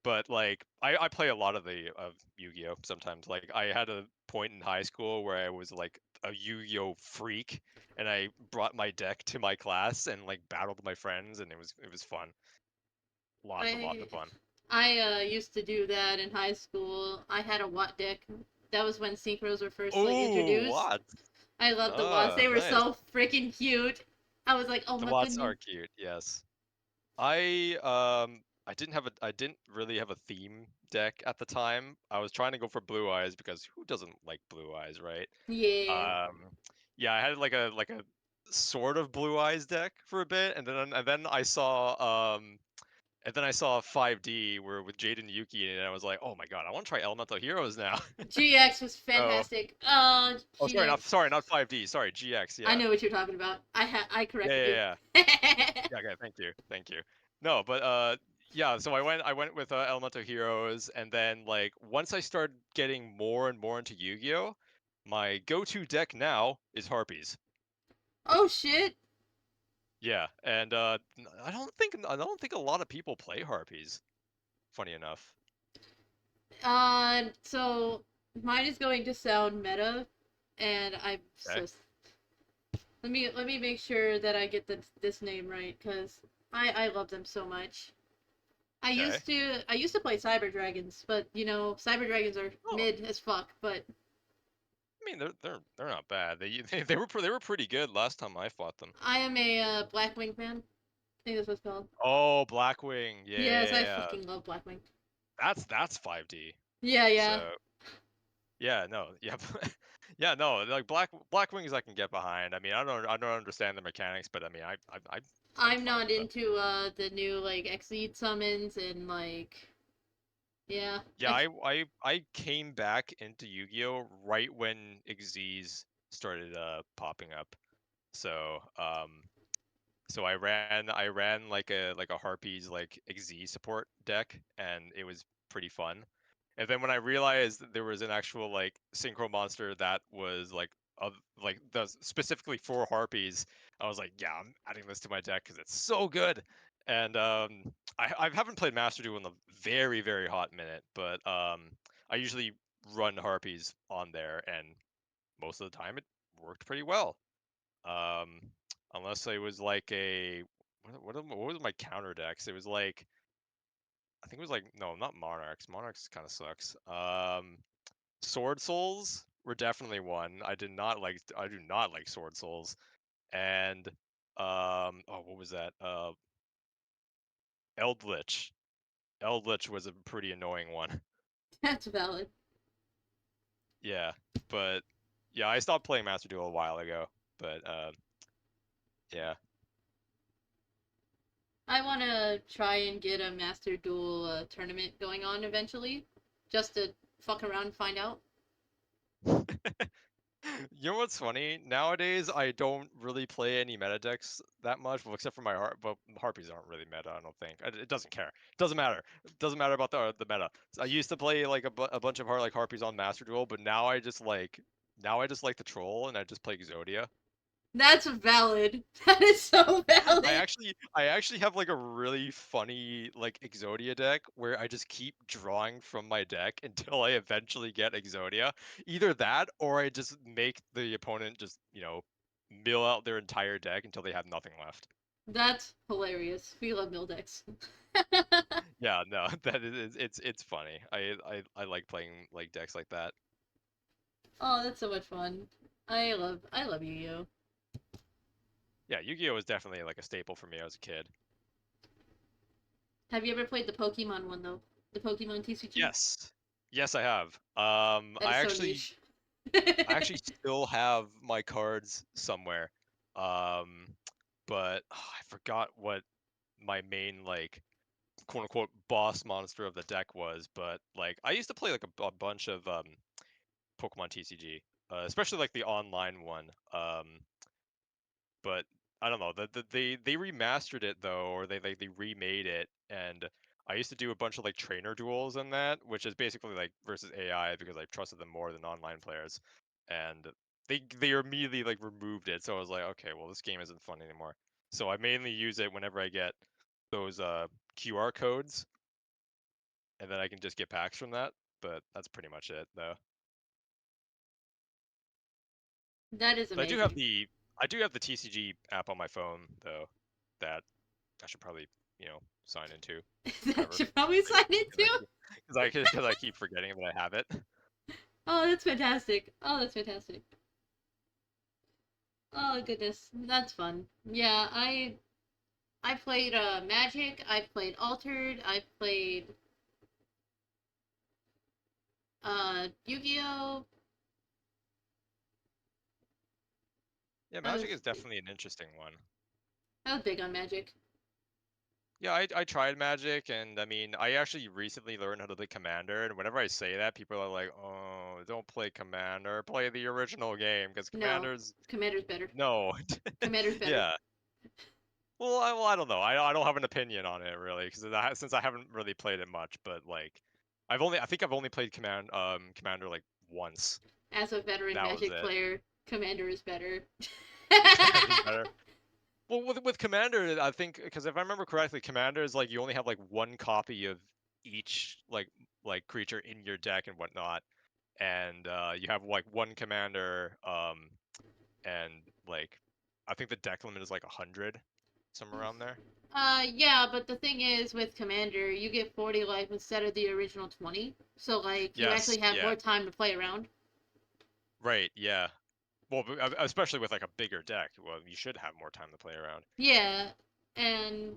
but like I play a lot of the of Yu-Gi-Oh sometimes. Like I had a point in high school where I was like a Yu-Gi-Oh freak and I brought my deck to my class and like battled my friends and it was fun. Lots and lots I of fun. I used to do that in high school. I had a Watt deck. That was when synchros were first like Oh, introduced. what? I loved the Watts. They were Nice. so freaking cute. I was like, oh The my Watts goodness. are cute, yes. I didn't really have a theme deck at the time. I was trying to go for Blue Eyes because who doesn't like Blue Eyes, right? Yeah. Yeah, I had like a sort of Blue Eyes deck for a bit, and then I saw 5D where with Jaden Yuki and I was like, oh my god, I want to try Elemental Heroes now. GX was So, fantastic. oh GX. sorry, not 5D, sorry, GX, I yeah. know what you're talking about. I Yeah, corrected yeah, you. yeah. Yeah, okay, thank you. No, but yeah, so I went with Elemental Heroes, and then like once I started getting more and more into Yu-Gi-Oh, my go-to deck now is Harpies. Oh shit. Yeah, and I don't think a lot of people play Harpies. Funny enough. So mine is going to sound meta, and I'm Okay. so. Let me make sure that I get this name right, cause I love them so much. Okay. I used to play Cyber Dragons, but Cyber Dragons are Oh, mid as fuck. But I mean they're not bad. They were pretty good last time I fought them. I am a Blackwing fan. I think that's what it's called. Oh, Blackwing. Yeah, Yes, I yeah, yeah. fucking love Blackwing. That's 5D. Yeah, yeah. So yeah, no, yeah, yeah, no, like Black Wings I can get behind. I mean, I don't understand the mechanics, but I mean, I'm I'm fine not with them. into the new like Xyz summons and like yeah. Yeah, I came back into Yu-Gi-Oh right when Xyz started popping up. So so I ran like a Harpies like Xyz support deck, and it was pretty fun. And then when I realized that there was an actual like synchro monster that was like of like the specifically for Harpies, I was like, yeah, I'm adding this to my deck because it's so good. And I haven't played Master Duel in a very very hot minute, but I usually run Harpies on there, and most of the time it worked pretty well. Um, unless it was like a what was my counter decks? It was like I think it was like no, not Monarchs. Monarchs kind of sucks. Sword Souls were definitely one. I do not like Sword Souls. And oh what was that? Eldritch. Eldritch was a pretty annoying one. That's valid. Yeah, but yeah, I stopped playing Master Duel a while ago. But yeah. I want to try and get a Master Duel tournament going on eventually, just to fuck around and find out. You know what's funny? Nowadays, I don't really play any meta decks that much, well, except for my harp. But harpies aren't really meta, I don't think. It doesn't care. Doesn't matter. Doesn't matter about the meta. So I used to play like a bunch of harpies on Master Duel, but now I just like the troll and I just play Exodia. That's valid. That is so valid. I actually have like a really funny like Exodia deck where I just keep drawing from my deck until I eventually get Exodia. Either that or I just make the opponent just, mill out their entire deck until they have nothing left. That's hilarious. We love Mildex. Yeah, no, that is it's funny. I like playing like decks like that. Oh, that's so much fun. I love Yu-Gi-Oh. Yeah, Yu-Gi-Oh was definitely like a staple for me as a kid. Have you ever played the Pokemon one though? The Pokemon TCG? Yes. Yes, I have. That is so niche. I actually still have my cards somewhere. Um, but I forgot what my main like quote unquote boss monster of the deck was. But like I used to play like a bunch of Pokemon TCG. especially like the online one. But I don't know. They remastered it though, or they remade it, and I used to do a bunch of like trainer duels in that, which is basically like versus AI because I trusted them more than online players, and they immediately like removed it. So I was like, okay, well this game isn't fun anymore. So I mainly use it whenever I get those QR codes, and then I can just get packs from that. But that's pretty much it though. That is So amazing. I do have the TCG app on my phone though, that I should probably sign into. That Whatever. should probably sign into. Because I keep forgetting that I have it. Oh, that's fantastic. Oh, that's fantastic. Oh goodness, that's fun. Yeah, I played Magic. I played Altered. I played Yu-Gi-Oh. Yeah, I Magic was is definitely an interesting one. I was big on Magic. Yeah, I tried Magic, and I mean, I actually recently learned how to play Commander, and whenever I say that, people are like, "Oh, don't play Commander, play the original game, because No, Commander's Commander's better. no." Commander's better. Yeah. Well, I don't know. I don't have an opinion on it really, because since I haven't really played it much, but like, I think I've only played Commander like once. As a veteran That was Magic it. player, Commander is better. Commander's better. Well, with Commander, I think because if I remember correctly, Commander is like you only have like one copy of each creature in your deck and whatnot, and you have like one commander, and like I think the deck limit is like 100, somewhere around there. Yeah, but the thing is, with Commander, you get 40 life instead of the original 20. So, like, you Yes, actually have yeah, more time to play around. right, yeah. Well, especially with like a bigger deck, well, you should have more time to play around. Yeah, and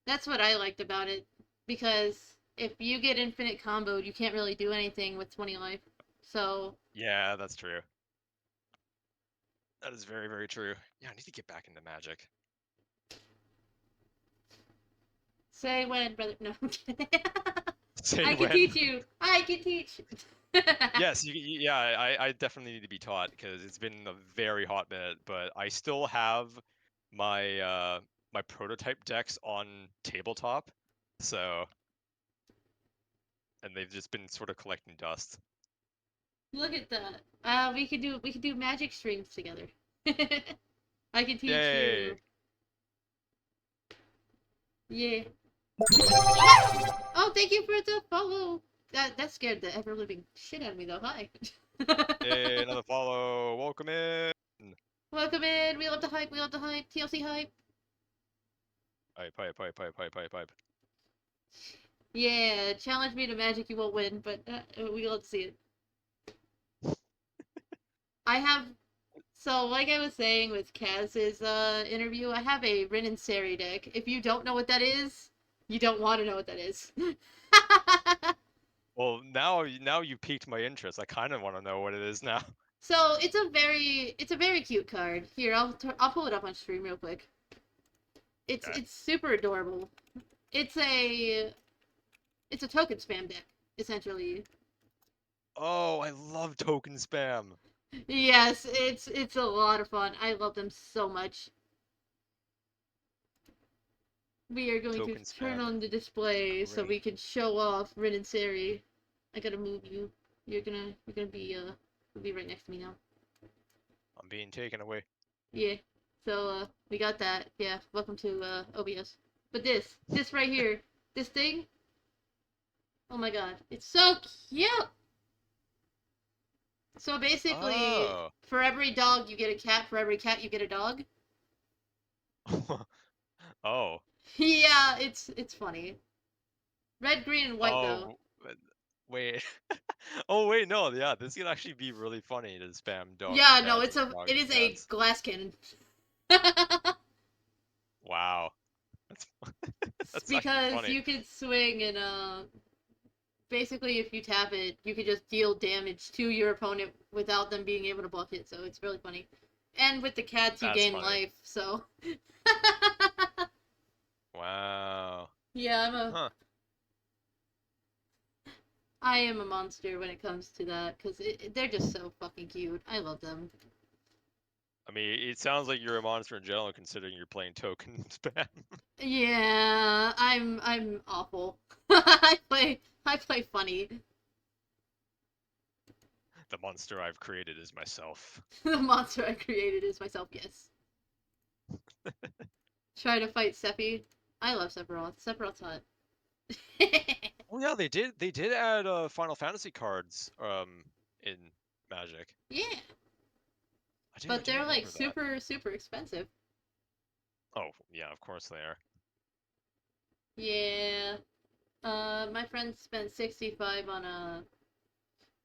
that's what I liked about it. Because if you get infinite comboed, you can't really do anything with 20 life. So, Yeah, that's true. That is very, very true. Yeah, I need to get back into Magic. say when, brother. No, I'm kidding. Say I can when. teach you. I can teach. Yes, yeah, I definitely need to be taught because it's been a very hot minute, but I still have my my prototype decks on tabletop, so and they've just been sort of collecting dust. Look at that. We could do magic streams together. I can teach Yay! you. Yeah. Oh, thank you for the follow. That scared the ever living shit out of me though. Hi. Hey, another follow. Welcome in. Welcome in. We love the hype. We love the hype. TLC hype. Pipe. Yeah. Challenge me to magic. You won't win, but we love to see it. I have. So, like I was saying with Kaz's interview, I have a Rin and Seri deck. If you don't know what that is, you don't want to know what that is. Well, now you piqued my interest. I kind of want to know what it is now. So it's a very cute card. Here, I'll pull it up on stream real quick. Okay. It's super adorable. It's a token spam deck essentially. Oh, I love token spam. Yes, it's a lot of fun. I love them so much. We are going Token to turn spam. on the display so Great. we can show off Rin and Seri. I gotta move you. You're gonna be you'll be right next to me now. I'm being taken away. Yeah. So we got that. Yeah. Welcome to OBS. But this right here, this thing. Oh my god, it's so cute. So basically, Oh. for every dog you get a cat. For every cat you get a dog. Oh. Yeah, it's funny. Red, green, and white though. Oh. Wait. Oh wait, no, yeah, this could actually be really funny to spam dogs Yeah, and no, cats and dogs it and is a cats. glass cannon. Wow. That's that's actually Because funny. you could swing and basically if you tap it, you could just deal damage to your opponent without them being able to block it. So it's really funny. And with the cats, you That's gain funny. life. So Wow. yeah, Huh. I am a monster when it comes to that because they're just so fucking cute. I love them. I mean, it sounds like you're a monster in general, considering you're playing token spam. Yeah, I'm awful. I play funny. The monster I've created is myself. The monster I created is myself. Yes. Try to fight Sephi. I love Sephiroth. Sephiroth's hot. Oh yeah, they did add Final Fantasy cards in Magic. Yeah, I but didn't they're like remember that. super expensive. Oh yeah, of course they are. Yeah. My friend spent 65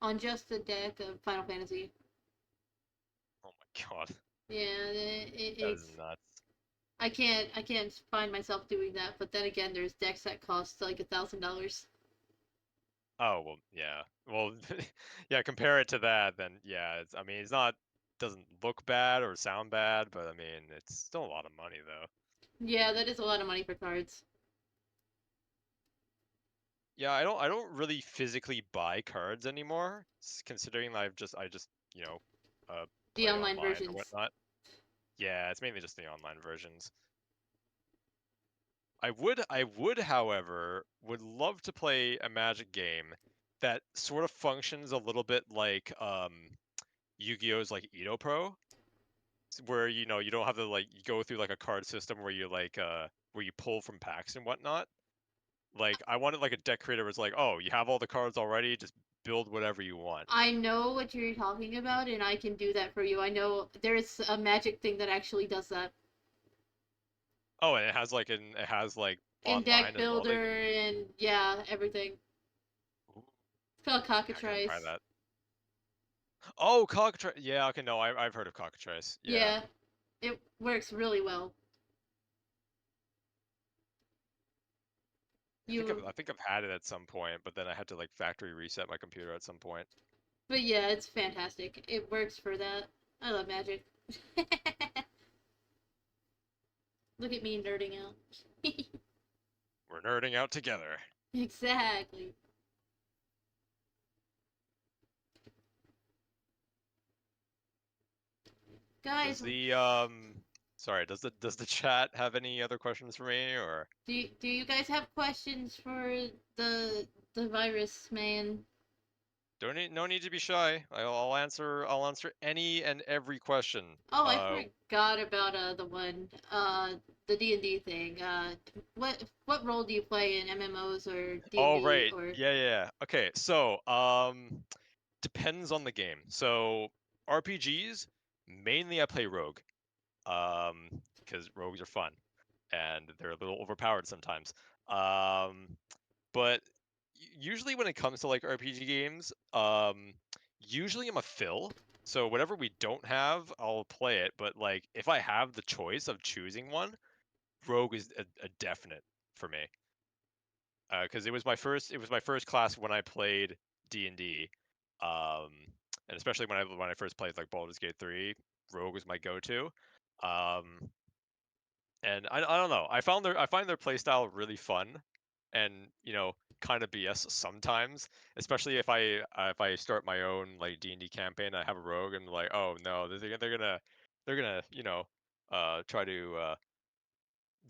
on just a deck of Final Fantasy. Oh my god, Yeah, that is it's nuts. I can't find myself doing that. But then again, there's decks that cost like $1,000. Oh well, yeah. Well, yeah. Compare it to that, then yeah. I mean, it's not doesn't look bad or sound bad, but I mean, it's still a lot of money though. Yeah, that is a lot of money for cards. Yeah, I don't really physically buy cards anymore, considering I just you know, The play online online or versions. whatnot. Yeah, it's mainly just the online versions. I would, however, would love to play a Magic game that sort of functions a little bit like Yu-Gi-Oh's like Edo Pro, where you don't have to like go through like a card system where you like where you pull from packs and whatnot. Like I wanted like a deck creator was like, oh, you have all the cards already, just build whatever you want. I know what you're talking about, and I can do that for you. I know there's a magic thing that actually does that. Oh, and it has like In online deck as well. builder and yeah, everything. Ooh, It's called I gotta try Cockatrice. that. Oh, Cockatrice. Yeah, okay, no, I've heard of Cockatrice. Yeah. Yeah, it works really well. You, I think I've had it at some point, but then I had to like factory reset my computer at some point. but yeah, it's fantastic. It works for that. I love magic. Look at me nerding out. We're nerding out together. Exactly. Does Guys, the sorry, does the chat have any other questions for me or do you guys have questions for the virus man? don't need no need to be shy. I'll answer any and every question. Oh, I forgot about the one the D&D thing. What role do you play in MMOs or Oh D&D right. or Yeah. Okay. So, depends on the game. So, RPGs, mainly I play rogue. Because rogues are fun and they're a little overpowered sometimes. But usually when it comes to like RPG games, usually I'm a fill. So whatever we don't have, I'll play it. But like if I have the choice of choosing one, rogue is a definite for me. Because it was my first class when I played D&D, um, and especially when I first played like Baldur's Gate 3, Rogue was my go-to. Um, and I don't know, I find their playstyle really fun, and kind of BS sometimes, especially if I start my own like D&D campaign, I have a rogue and like, oh no, they're gonna try to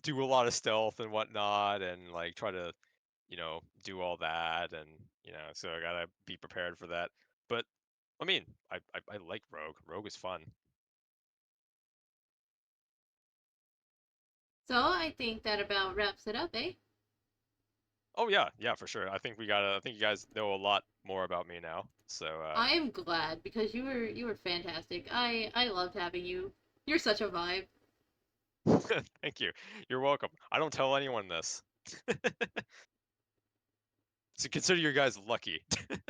do a lot of stealth and whatnot, and like try to do all that, and so I gotta be prepared for that. But I mean, I like Rogue. Rogue is fun. so I think that about wraps it up, eh? Oh yeah, for sure. I think you guys know a lot more about me now. So I am glad because you were fantastic. I loved having you. You're such a vibe. thank you. You're welcome. I don't tell anyone this. So consider you guys lucky.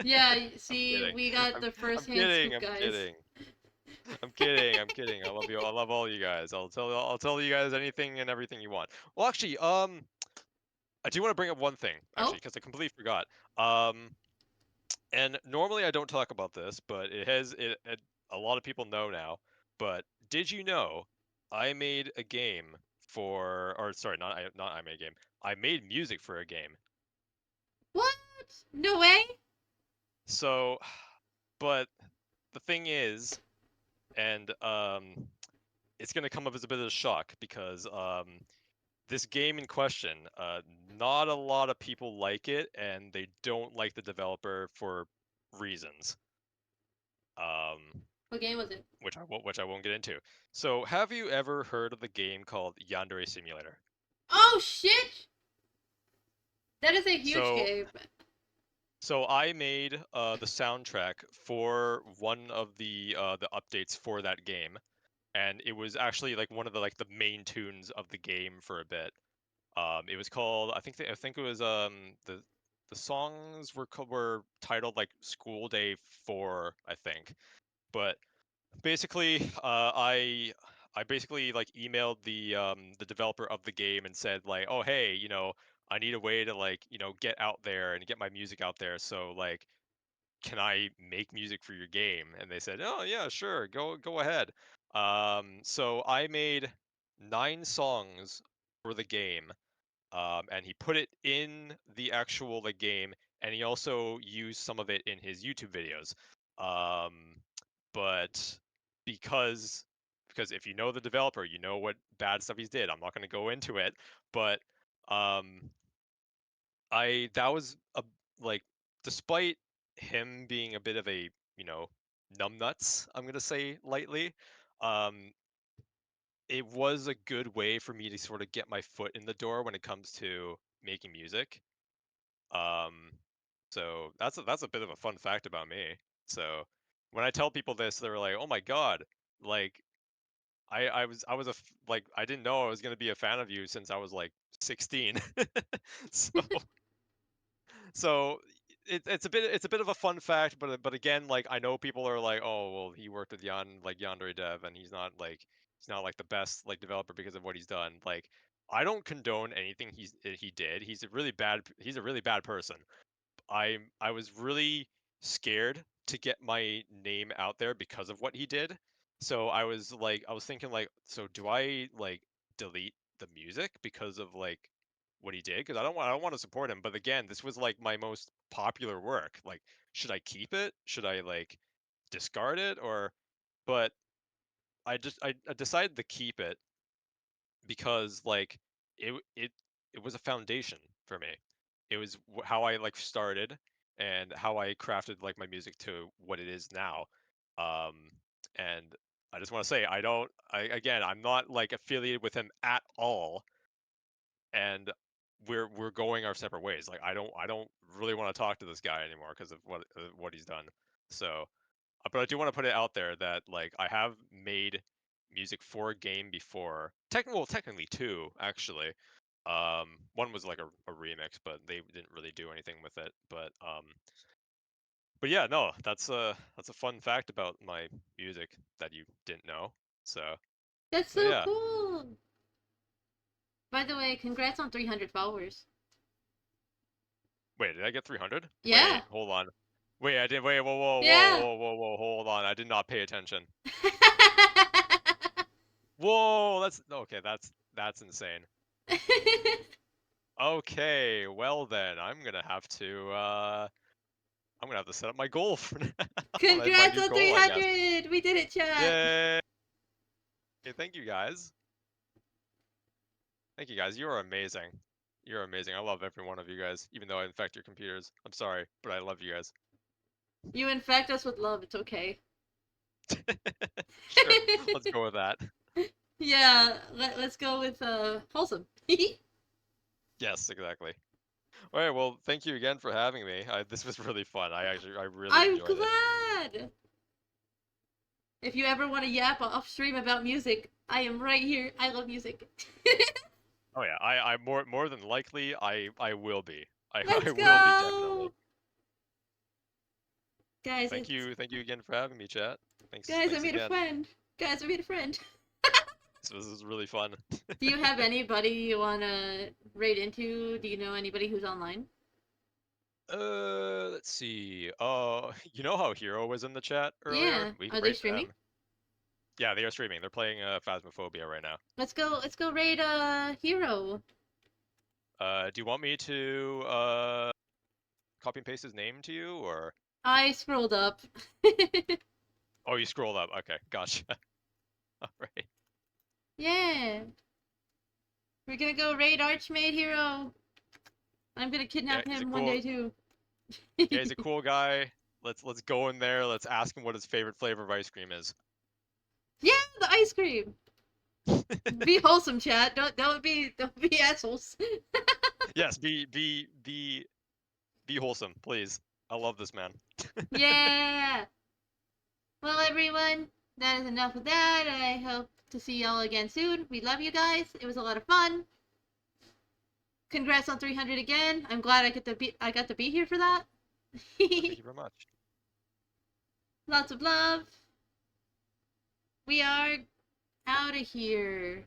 Yeah, I'm see, kidding. we got the I'm first hand kidding. scoop, I'm guys. kidding. I'm kidding. I'm kidding. I love you. I love all you guys. I'll tell you guys anything and everything you want. Well, actually, I do want to bring up one thing, actually, Oh, because I completely forgot. Um, and normally I don't talk about this, but a lot of people know now. But did you know I made a game or sorry, not I made a game. I made music for a game. what? No way. So, but the thing is, and it's gonna come up as a bit of a shock because this game in question, not a lot of people like it, and they don't like the developer for reasons. What game was it? Which I won't get into. So, have you ever heard of the game called Yandere Simulator? Oh shit! That is a huge So, game. so I made the soundtrack for one of the updates for that game, and it was actually like one of the main tunes of the game for a bit. It was called I think it was the songs were titled like School Day 4, I think. But basically, I basically like emailed the developer of the game and said like, oh hey, I need a way to like get out there and get my music out there. So like, can I make music for your game? And they said, oh yeah, sure, go ahead. So I made 9 songs for the game, and he put it in the actual like game, and he also used some of it in his YouTube videos. But because because if you know the developer, you know what bad stuff he's did. I'm not going to go into it, but um, I that was a like despite him being a bit of a numbnuts, I'm going to say lightly. Um, it was a good way for me to sort of get my foot in the door when it comes to making music. Um, so that's a bit of a fun fact about me. So when I tell people this, they're like, "Oh my God!" Like I was like I didn't know I was gonna be a fan of you since I was like 16. So so it's a bit of a fun fact, but again, like I know people are like, oh well, he worked with Yandere Dev, and he's not like the best like developer because of what he's done. Like I don't condone anything he did. He's a really bad person. I was really scared to get my name out there because of what he did. So I was thinking like, so do I like delete the music because of like what he did? Because I don't want to support him. But again, this was like my most popular work. Like, should I keep it? Should I like discard it? Or but I decided to keep it because like it was a foundation for me. It was how I like started and how I crafted like my music to what it is now. Um, and I just want to say I'm not like affiliated with him at all, and we're going our separate ways. Like I don't really want to talk to this guy anymore because of what he's done. So, but I do want to put it out there that like I have made music for a game before. Technically two actually. One was like a remix, but they didn't really do anything with it. But yeah, no, that's a fun fact about my music that you didn't know. That's So so yeah. cool. By the way, congrats on 300 followers. Wait, did I get 300? Yeah. Wait, hold on. Wait, I did. Wait, Yeah. whoa, hold on. I did not pay attention. Whoa, that's okay. That's insane. Okay, well then, I'm gonna have to set up my goal for now. My Congrats new on goal, I guess. 300! We did it, chat! Yay! Okay, thank you guys. Thank you guys. You are amazing. You're amazing. I love every one of you guys, even though I infect your computers. I'm sorry, but I love you guys. You infect us with love, it's okay. Sure, let's go with that. Yeah, let's go with wholesome. Yes, exactly. All right, well, thank you again for having me. This was really fun. I really I'm enjoyed it. glad! If you ever want to yap off stream about music, I am right here. I love music. Oh yeah, I more than likely I will be. I Let's will be definitely. go! Guys, Thank you again for having me, chat. Thanks I made a again. friend. Guys, I made a friend. This is really fun. Do you have anybody you want to raid into? Do you know anybody who's online? Let's see. You know how Hero was in the chat earlier? Yeah. We Are can they rate streaming? them. Yeah, they are streaming. They're playing Phasmophobia right now. Let's go raid Hero. Do you want me to copy and paste his name to you, or? I scrolled up. Oh, you scrolled up. Okay, gotcha. All right. Yeah. We're gonna go raid Archmage Hero. I'm gonna kidnap he's a him one cool- day too. Yeah, he's a cool guy. Let's go in there. Let's ask him what his favorite flavor of ice cream is. Yeah, the ice cream. Be wholesome, chat. Don't be assholes. Yes, be wholesome, please. I love this man. Yeah. Well, everyone, that is enough of that. I hope to see y'all again soon. We love you guys. It was a lot of fun. Congrats on 300 again. I'm glad I got to be here for that. Thank you very much. Lots of love. We are out of here.